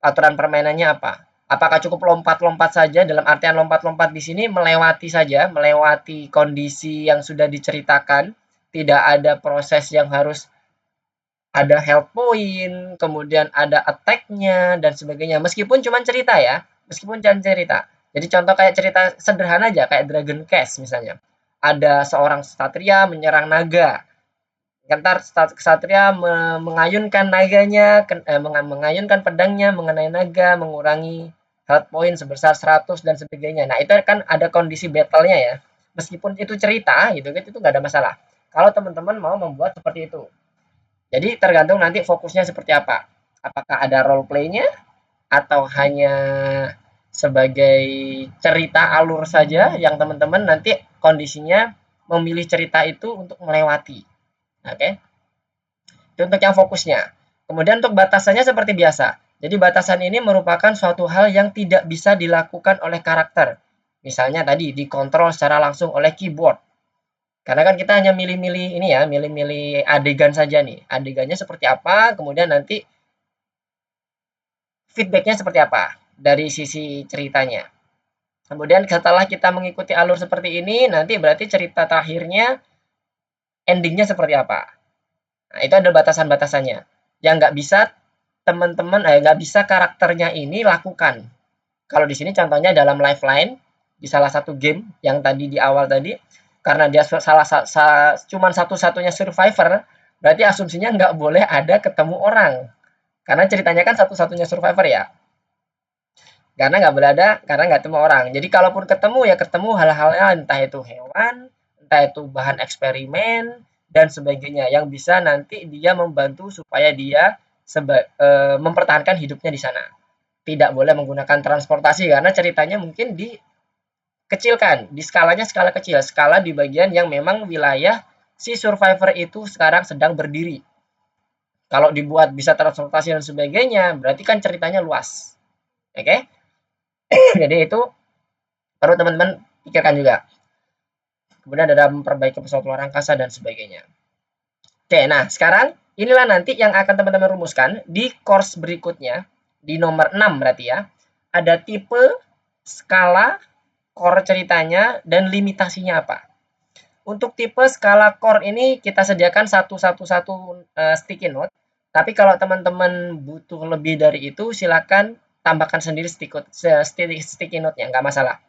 Aturan permainannya apa. Apakah cukup lompat-lompat saja, dalam artian lompat-lompat di sini melewati saja, melewati kondisi yang sudah diceritakan, tidak ada proses yang harus ada health point, kemudian ada attack-nya dan sebagainya. Meskipun cuma cerita ya, meskipun cuma cerita. Jadi contoh kayak cerita sederhana aja kayak Dragon Quest misalnya. Ada seorang ksatria menyerang naga. Ntar ksatria mengayunkan naganya, mengayunkan pedangnya mengenai naga, mengurangi health point sebesar 100 dan sebagainya. Nah, itu kan ada kondisi battle-nya ya. Meskipun itu cerita gitu, itu nggak ada masalah. Kalau teman-teman mau membuat seperti itu. Jadi tergantung nanti fokusnya seperti apa. Apakah ada role play-nya atau hanya sebagai cerita alur saja yang teman-teman nanti kondisinya memilih cerita itu untuk melewati. Oke. Itu untuk yang fokusnya. Kemudian untuk batasannya seperti biasa. Jadi batasan ini merupakan suatu hal yang tidak bisa dilakukan oleh karakter. Misalnya tadi dikontrol secara langsung oleh keyboard. Karena kan kita hanya milih-milih ini ya, milih-milih adegan saja nih. Adegannya seperti apa, kemudian nanti feedbacknya seperti apa dari sisi ceritanya. Kemudian setelah kita mengikuti alur seperti ini, nanti berarti cerita terakhirnya endingnya seperti apa. Nah, itu ada batasan-batasannya. Yang nggak bisa nggak bisa karakternya ini lakukan. Kalau di sini contohnya dalam Lifeline, di salah satu game yang tadi di awal tadi, karena dia cuman satu-satunya survivor, berarti asumsinya nggak boleh ada ketemu orang. Karena ceritanya kan satu-satunya survivor ya. Karena nggak boleh ada, karena nggak ketemu orang. Jadi kalaupun ketemu ya ketemu hal-hal entah itu hewan, entah itu bahan eksperimen, dan sebagainya yang bisa nanti dia membantu supaya dia mempertahankan hidupnya di sana. Tidak boleh menggunakan transportasi karena ceritanya mungkin dikecilkan, di skalanya skala kecil, skala di bagian yang memang wilayah si survivor itu sekarang sedang berdiri. Kalau dibuat bisa transportasi dan sebagainya, berarti kan ceritanya luas. Oke? Jadi itu perlu teman-teman pikirkan juga. Kemudian ada memperbaiki pesawat luar angkasa dan sebagainya. Oke, nah sekarang inilah nanti yang akan teman-teman rumuskan di course berikutnya, di nomor 6 berarti ya. Ada tipe, skala, core ceritanya, dan limitasinya apa. Untuk tipe skala core ini kita sediakan satu sticky note. Tapi kalau teman-teman butuh lebih dari itu, silakan tambahkan sendiri sticky note-nya, nggak masalah.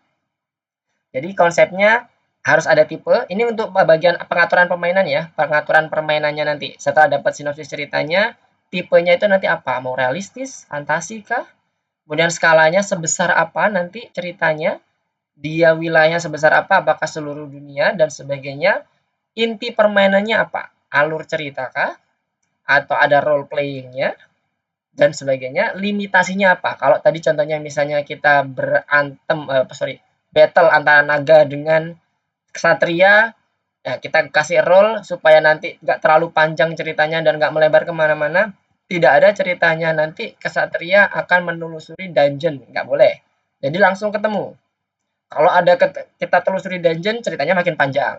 Jadi konsepnya harus ada tipe. Ini untuk bagian pengaturan permainan ya, pengaturan permainannya nanti. Setelah dapat sinopsis ceritanya, tipenya itu nanti apa? Mau realistis, fantasi kah? Kemudian skalanya sebesar apa nanti ceritanya? Dia wilayahnya sebesar apa? Apakah seluruh dunia dan sebagainya? Inti permainannya apa? Alur cerita kah? Atau ada role playing-nya? Dan sebagainya. Limitasinya apa? Kalau tadi contohnya misalnya kita battle antara naga dengan ksatria, ya kita kasih role supaya nanti nggak terlalu panjang ceritanya dan nggak melebar kemana-mana. Tidak ada ceritanya nanti ksatria akan menelusuri dungeon, nggak boleh. Jadi langsung ketemu. Kalau ada kita telusuri dungeon, ceritanya makin panjang.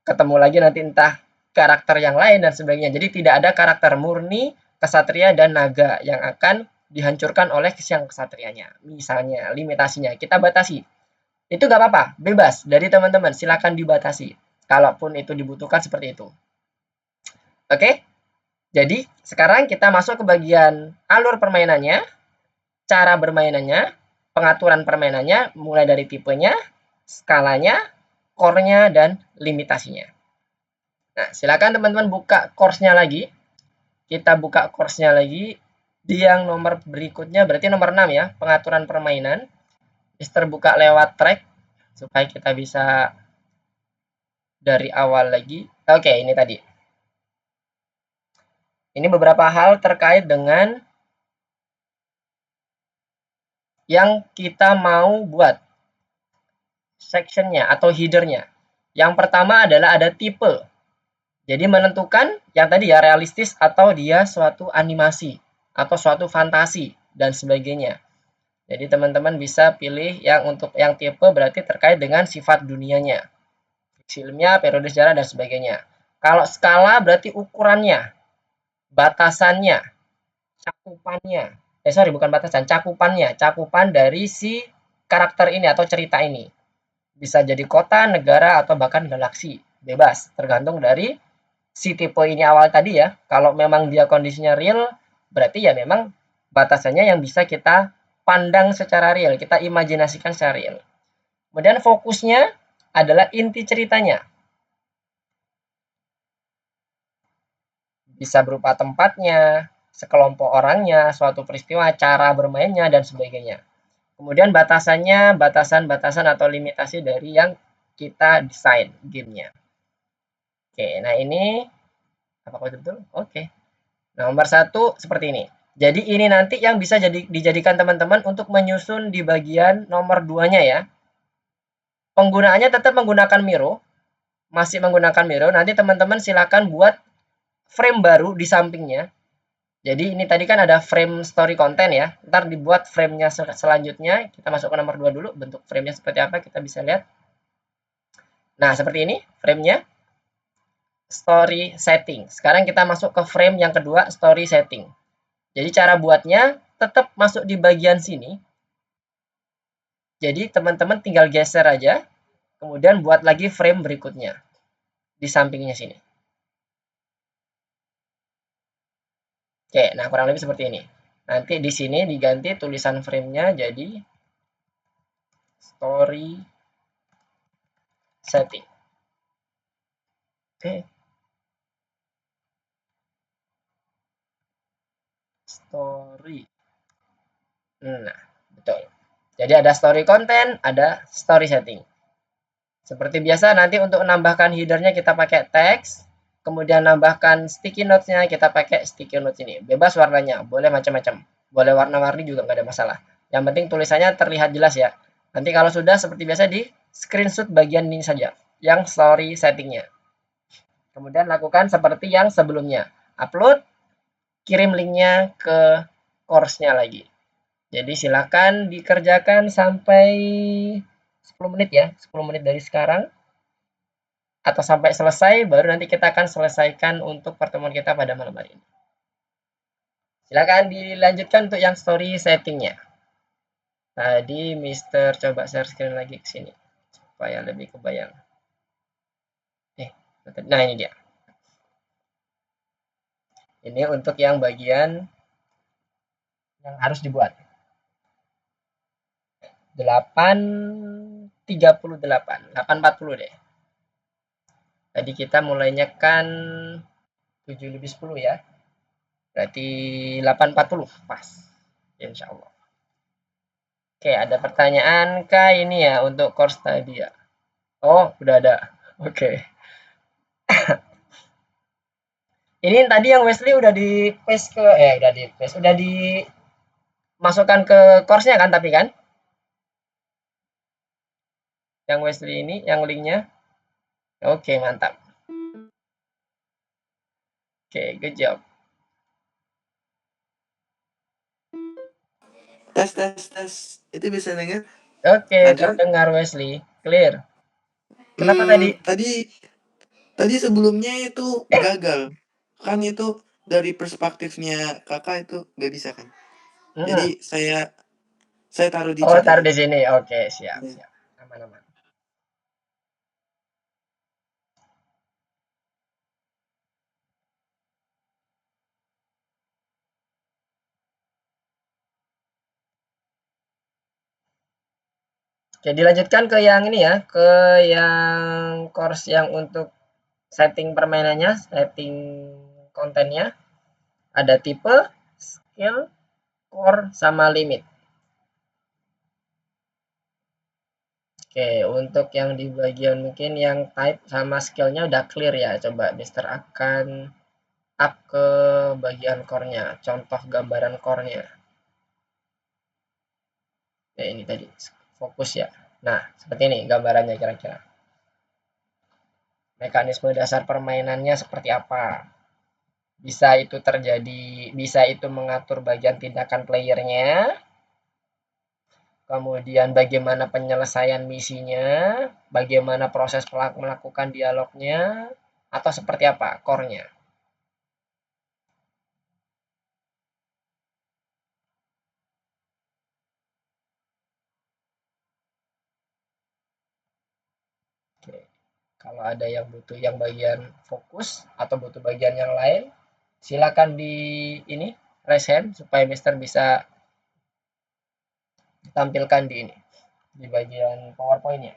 Ketemu lagi nanti entah karakter yang lain dan sebagainya. Jadi tidak ada karakter murni kesatria dan naga yang akan dihancurkan oleh siang kesatrianya. Misalnya limitasinya kita batasi. Itu nggak apa-apa, bebas dari teman-teman. Silakan dibatasi. Kalaupun itu dibutuhkan seperti itu. Oke? Jadi sekarang kita masuk ke bagian alur permainannya, cara bermainannya, pengaturan permainannya, mulai dari tipenya, skalanya, core-nya, dan limitasinya. Nah, silakan teman-teman buka course-nya lagi. Kita buka course-nya lagi. Di yang nomor berikutnya, berarti nomor 6 ya, pengaturan permainan. Mister buka lewat track, supaya kita bisa dari awal lagi. Oke, ini tadi. Ini beberapa hal terkait dengan yang kita mau buat sectionnya atau headernya. Yang pertama adalah ada tipe. Jadi menentukan yang tadi ya realistis atau dia suatu animasi atau suatu fantasi dan sebagainya. Jadi teman-teman bisa pilih yang untuk yang tipe berarti terkait dengan sifat dunianya. Filmnya, periode sejarah dan sebagainya. Kalau skala berarti ukurannya, batasannya, cakupannya. Bukan batasan, cakupan dari si karakter ini atau cerita ini. Bisa jadi kota, negara, atau bahkan galaksi. Bebas, tergantung dari si tipe ini awal tadi ya. Kalau memang dia kondisinya real, berarti ya memang batasannya yang bisa kita pandang secara real, kita imajinasikan secara real. Kemudian fokusnya adalah inti ceritanya. Bisa berupa tempatnya, sekelompok orangnya, suatu peristiwa, cara bermainnya, dan sebagainya. Kemudian batasannya, batasan-batasan atau limitasi dari yang kita desain gamenya. Oke, nah ini apakah betul? Oke. Nomor 1 seperti ini. Jadi ini nanti yang bisa dijadikan teman-teman untuk menyusun di bagian nomor 2-nya ya. Penggunaannya tetap menggunakan Miro. Masih menggunakan Miro. Nanti teman-teman silakan buat frame baru di sampingnya. Jadi ini tadi kan ada frame story content ya. Ntar dibuat frame-nya selanjutnya. Kita masuk ke nomor 2 dulu. Bentuk frame-nya seperti apa kita bisa lihat. Nah seperti ini frame-nya. Story setting. Sekarang kita masuk ke frame yang kedua, story setting. Jadi cara buatnya tetap masuk di bagian sini. Jadi teman-teman tinggal geser aja, kemudian buat lagi frame berikutnya di sampingnya sini. Oke, nah kurang lebih seperti ini. Nanti di sini diganti tulisan frame-nya jadi story setting. Oke, story. Nah, betul. Jadi ada story content, ada story setting. Seperti biasa nanti untuk menambahkan headernya kita pakai teks, kemudian nambahkan sticky notes-nya kita pakai sticky notes ini. Bebas warnanya, boleh macam-macam. Boleh warna-warni juga nggak ada masalah. Yang penting tulisannya terlihat jelas ya. Nanti kalau sudah seperti biasa di screenshot bagian ini saja, yang story settingnya. Kemudian lakukan seperti yang sebelumnya. Upload, kirim linknya ke course-nya lagi. Jadi silakan dikerjakan sampai 10 menit ya, 10 menit dari sekarang atau sampai selesai baru nanti kita akan selesaikan untuk pertemuan kita pada malam hari ini. Silakan dilanjutkan untuk yang story settingnya. Tadi Mister coba share screen lagi ke sini supaya lebih kebayang. Nah ini dia. Ini untuk yang bagian yang harus dibuat. 8.38, 8.40 deh. Tadi kita mulainya kan 7 lebih 10 ya. Berarti 8.40 pas. Insya Allah. Oke, ada pertanyaan kah ini ya untuk course tadi ya? Oh, udah ada. Oke. Ini tadi yang Wesley udah di paste ke udah di paste, udah dimasukkan ke course-nya kan tapi kan? Yang Wesley ini yang linknya. Oke, mantap. Oke, good job. Tes tes tes. Itu bisa dengar? Oke, Lanjut. terdengar Wesley. Clear. Kenapa tadi? Tadi sebelumnya itu gagal. Kan itu dari perspektifnya kakak itu nggak bisa kan. Jadi Hmm. saya taruh di Oh, chat taruh aja. di sini. Oke, siap, Ya. siap. Aman-aman. Oke, dilanjutkan ke yang ini ya, ke yang course yang untuk setting permainannya, setting kontennya. Ada tipe, skill, core, sama limit. Oke, untuk yang di bagian mungkin yang type sama skillnya udah clear ya. Coba Mister akan up ke bagian core-nya, contoh gambaran core-nya. Ya ini tadi, fokus ya. Nah, seperti ini gambarannya kira-kira. Mekanisme dasar permainannya seperti apa? Bisa itu terjadi, bisa itu mengatur bagian tindakan playernya, kemudian bagaimana penyelesaian misinya, bagaimana proses melakukan dialognya, atau seperti apa core-nya. Oke. Kalau ada yang butuh yang bagian fokus atau butuh bagian yang lain, silakan di ini raise hand supaya Mister bisa tampilkan di ini di bagian PowerPoint-nya.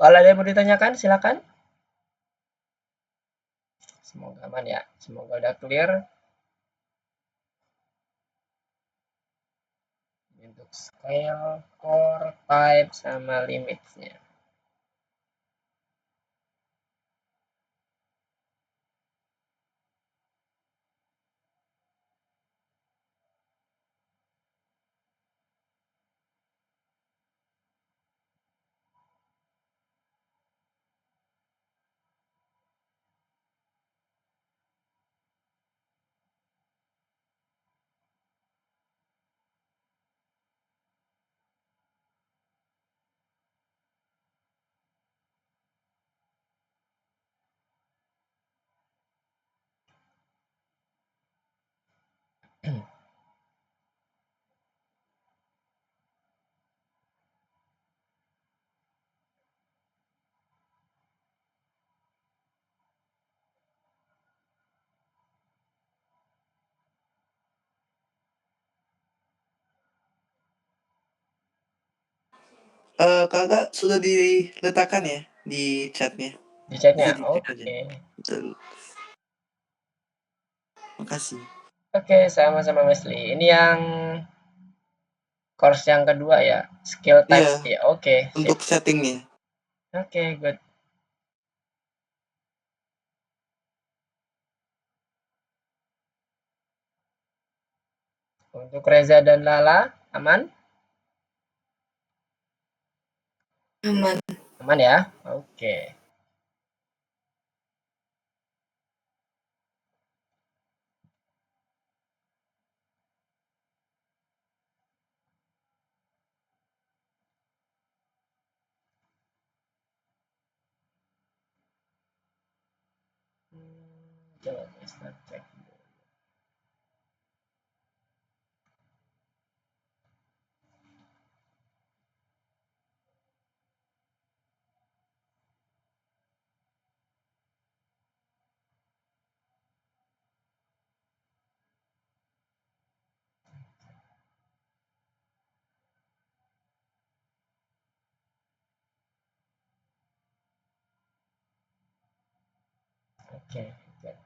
Kalau ada yang mau ditanyakan, silakan. Semoga aman ya. Semoga udah clear untuk scale, core, type, sama limitnya. Kakak sudah diletakkan ya di chatnya? Di Bisa chatnya, dicek aja. oke. Betul. Makasih. Oke, sama-sama Wesley. Ini yang course yang kedua ya, skill Iya, types ya. Oke, sip. untuk settingnya. Oke, good. Untuk Reza dan Lala, aman? Aman. Aman ya? Oke. Coba kita cek. Oke, good.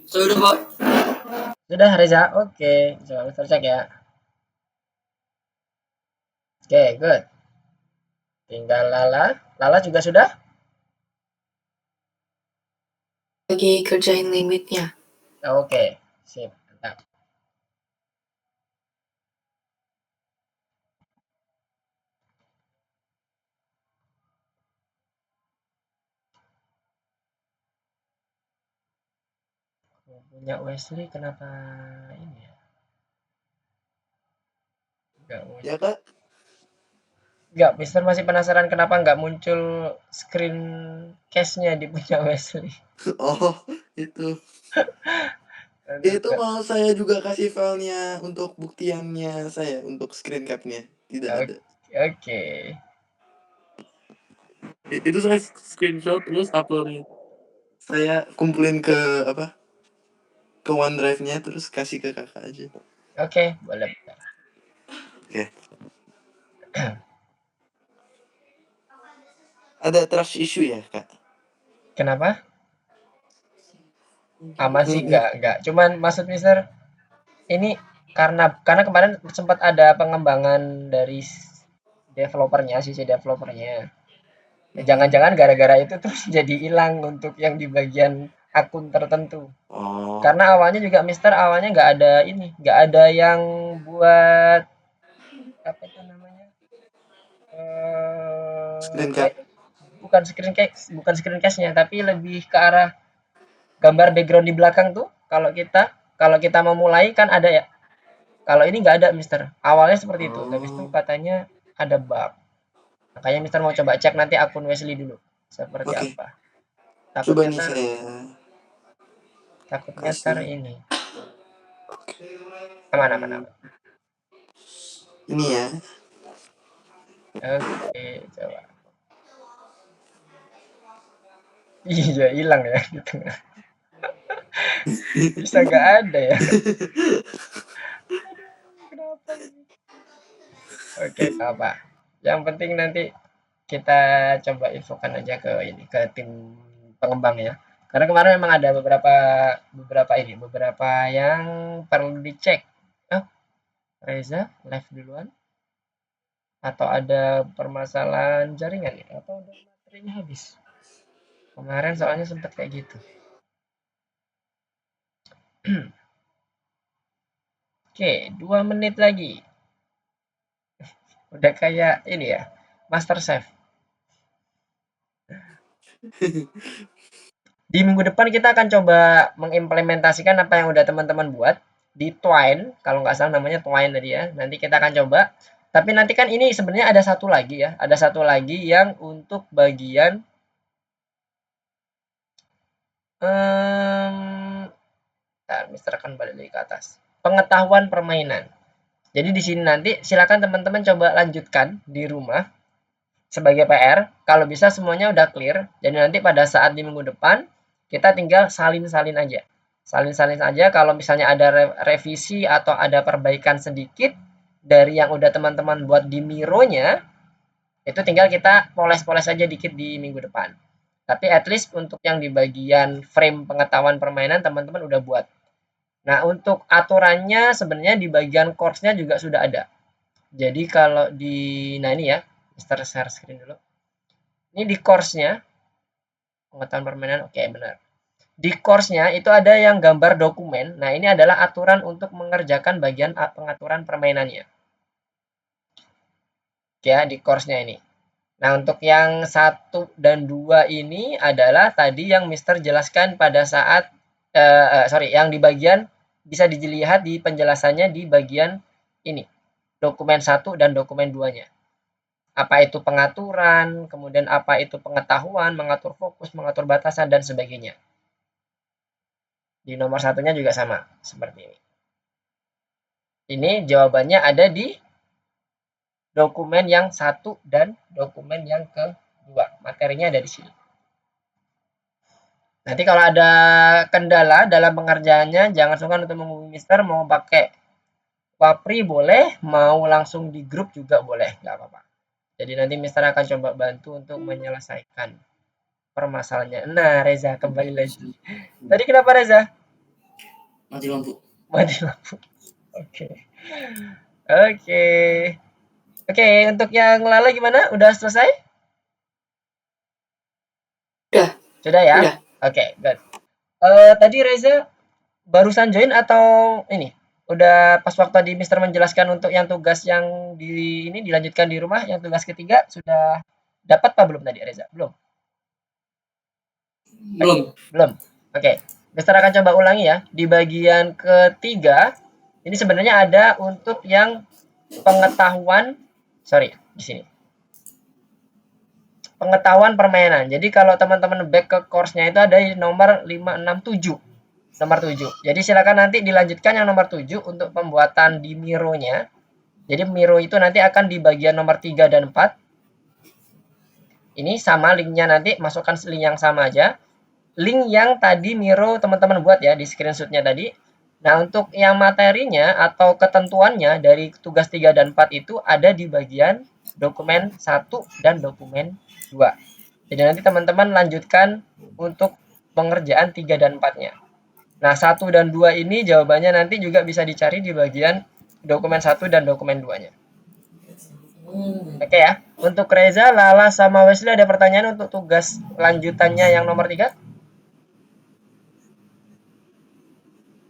Sudah, Pak. Sudah Reza, oke. Coba kita cek ya. Oke, good. Tinggal Lala. Lala juga sudah? Lagi kerjain limitnya. Oke, sip. Mantap. Punya Wesley kenapa ini ya? Nggak muncul. Ya kak? Nggak, Mister masih penasaran kenapa nggak muncul screen case-nya di punya Wesley. Oh, itu. Itu mau saya juga kasih filenya untuk buktiannya saya, untuk screen capnya. Tidak ada. Oke. Itu saya screenshot terus uploadnya. Saya kumpulin ke apa? Ke OneDrive-nya terus kasih ke kakak aja. Oke, boleh. Oke. Ada trust issue ya kak? Kenapa? Aman sih, enggak. Cuman maksud Mister, ini karena kemarin sempat ada pengembangan dari developernya, sisi developernya. Ya, jangan-jangan gara-gara itu terus jadi hilang untuk yang di bagian akun tertentu. Oh. Karena awalnya juga Mister awalnya nggak ada ini, nggak ada yang buat apa itu namanya? Screen cap. Kayak bukan screen case-nya, tapi lebih ke arah gambar background di belakang tuh. Kalau kita memulai kan ada ya. Kalau ini nggak ada, Mister. Awalnya seperti itu, tapi itu Oh. katanya ada bug. Makanya Mister mau coba cek nanti akun Wesley dulu seperti Oke. apa. Coba Takutnya nih ntar saya takutnya ntar kasih. ini. Aman. Ini ya. Oke, coba. Iya, hilang ya di tengah. Bisa nggak ada ya? Kenapa ini? Oke, nggak apa. Yang penting nanti kita coba infokan aja ke tim pengembang ya. Karena kemarin memang ada beberapa yang perlu dicek. Oh, Reza live duluan atau ada permasalahan jaringan ya? Atau udah baterainya habis? Kemarin soalnya sempat kayak gitu. Oke, 2 menit lagi. Udah kayak ini ya, Master Chef. Di minggu depan kita akan coba mengimplementasikan apa yang udah teman-teman buat di Twine, kalau nggak salah namanya Twine tadi ya. Nanti kita akan coba. Tapi nanti kan ini sebenarnya ada satu lagi ya, ada satu lagi yang untuk bagian Mister akan balik lagi ke atas. Pengetahuan permainan. Jadi di sini nanti silakan teman-teman coba lanjutkan di rumah sebagai PR. Kalau bisa semuanya udah clear. Jadi nanti pada saat di minggu depan kita tinggal salin-salin aja. Salin-salin aja kalau misalnya ada revisi atau ada perbaikan sedikit dari yang udah teman-teman buat di Miro-nya, itu tinggal kita poles-poles aja dikit di minggu depan. Tapi at least untuk yang di bagian frame pengetahuan permainan teman-teman udah buat. Nah, untuk aturannya sebenarnya di bagian course-nya juga sudah ada. Jadi kalau di nah ini ya, Mister share screen dulu. Ini di course-nya pengetahuan permainan, oke benar. Di course-nya itu ada yang gambar dokumen. Nah, ini adalah aturan untuk mengerjakan bagian pengaturan permainannya. Oke ya, di course-nya ini. Nah, untuk yang 1 dan 2 ini adalah tadi yang Mister jelaskan pada saat yang di bagian bisa dilihat di penjelasannya di bagian ini. Dokumen 1 dan dokumen 2-nya. Apa itu pengaturan, kemudian apa itu pengetahuan, mengatur fokus, mengatur batasan, dan sebagainya. Di nomor satunya juga sama, seperti ini. Ini jawabannya ada di dokumen yang 1 dan dokumen yang kedua. Materinya ada di sini. Nanti kalau ada kendala dalam pengerjaannya, jangan sungkan untuk menghubungi Mister. Mau pakai Wapri boleh, mau langsung di grup juga boleh, nggak apa-apa. Jadi nanti Mister akan coba bantu untuk menyelesaikan permasalahannya. Nah, Reza kembali lagi. Tadi kenapa Reza? Mati lampu. Mati lampu. Oke. Oke, untuk yang Lala gimana? Udah selesai? Sudah ya? Udah. Oke, good. Tadi Reza barusan join atau ini? Udah pas waktu tadi Mister menjelaskan untuk yang tugas yang ini dilanjutkan di rumah, yang tugas ketiga sudah dapat apa belum tadi Reza? Belum. Belum. Oke. Mister akan coba ulangi ya. Di bagian ketiga ini sebenarnya ada untuk yang pengetahuan di sini. Pengetahuan permainan. Jadi kalau teman-teman back ke course-nya itu ada di nomor 567. Nomor 7. Jadi silakan nanti dilanjutkan yang nomor 7 untuk pembuatan di Miro-nya. Jadi Miro itu nanti akan di bagian nomor 3 dan 4. Ini sama linknya nanti, masukkan link yang sama aja. Link yang tadi Miro teman-teman buat ya di screenshot-nya tadi. Nah, untuk yang materinya atau ketentuannya dari tugas 3 dan 4 itu ada di bagian dokumen 1 dan dokumen 2. Jadi nanti teman-teman lanjutkan untuk pengerjaan 3 dan 4-nya. Nah, 1 dan 2 ini jawabannya nanti juga bisa dicari di bagian dokumen 1 dan dokumen 2-nya. Oke ya. Untuk Reza, Lala, sama Wesley ada pertanyaan untuk tugas lanjutannya yang nomor 3?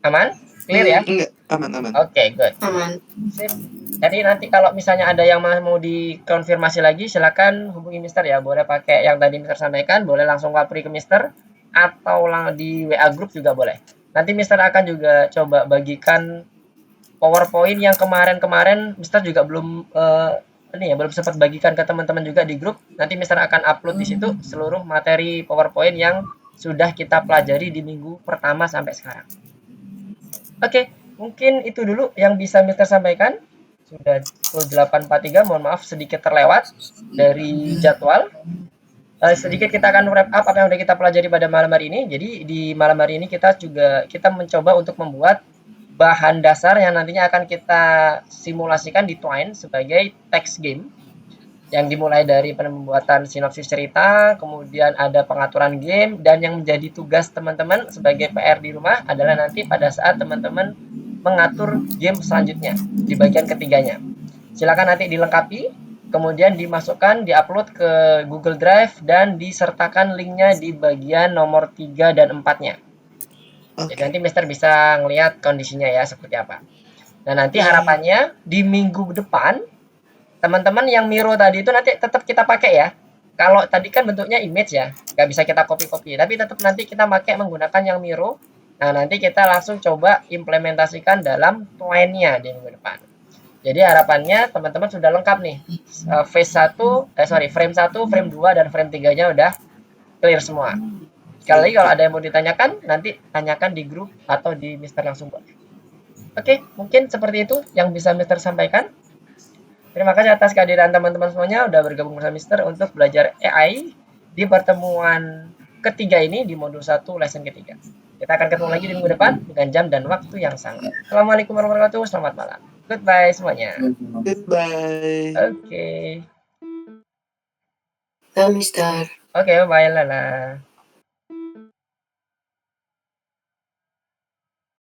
Aman? Clear ya? Enggak, aman. Oke, good. Aman. Sip. Jadi nanti kalau misalnya ada yang mau dikonfirmasi lagi, silakan hubungi Mister ya. Boleh pakai yang tadi Mister sampaikan, boleh langsung wapri ke Mister, atau di WA group juga boleh. Nanti Mister akan juga coba bagikan PowerPoint yang kemarin Mister juga belum belum sempat bagikan ke teman-teman juga di grup. Nanti Mister akan upload di situ seluruh materi PowerPoint yang sudah kita pelajari di minggu pertama sampai sekarang. Oke, mungkin itu dulu yang bisa Mister sampaikan. Sudah pukul 8.43, mohon maaf sedikit terlewat dari jadwal. Sedikit kita akan wrap up apa yang sudah kita pelajari pada malam hari ini. Jadi di malam hari ini kita mencoba untuk membuat bahan dasar yang nantinya akan kita simulasikan di Twine sebagai text game yang dimulai dari pembuatan sinopsis cerita, kemudian ada pengaturan game, dan yang menjadi tugas teman-teman sebagai PR di rumah adalah nanti pada saat teman-teman mengatur game selanjutnya di bagian ketiganya. Silakan nanti dilengkapi, kemudian dimasukkan, diupload ke Google Drive, dan disertakan linknya di bagian nomor 3 dan 4-nya. Jadi nanti Mister bisa ngelihat kondisinya ya seperti apa. Nah nanti harapannya di minggu depan teman-teman yang Miro tadi itu nanti tetap kita pakai ya. Kalau tadi kan bentuknya image ya, nggak bisa kita copy-copy. Tapi tetap nanti kita pakai menggunakan yang Miro. Nah nanti kita langsung coba implementasikan dalam Twine-nya di minggu depan. Jadi harapannya teman-teman sudah lengkap nih. Frame 1, frame 2, dan frame 3-nya udah clear semua. Sekali lagi kalau ada yang mau ditanyakan, nanti tanyakan di grup atau di Mister langsung. Oke, mungkin seperti itu yang bisa Mister sampaikan. Terima kasih atas kehadiran teman-teman semuanya udah bergabung bersama Mister untuk belajar AI di pertemuan ketiga ini di modul 1 lesson ketiga. Kita akan ketemu lagi di minggu depan dengan jam dan waktu yang sama. Assalamualaikum warahmatullahi wabarakatuh. Selamat malam. Goodbye semuanya. Goodbye. Oke. Bye, Mister. Oke, bye Lala.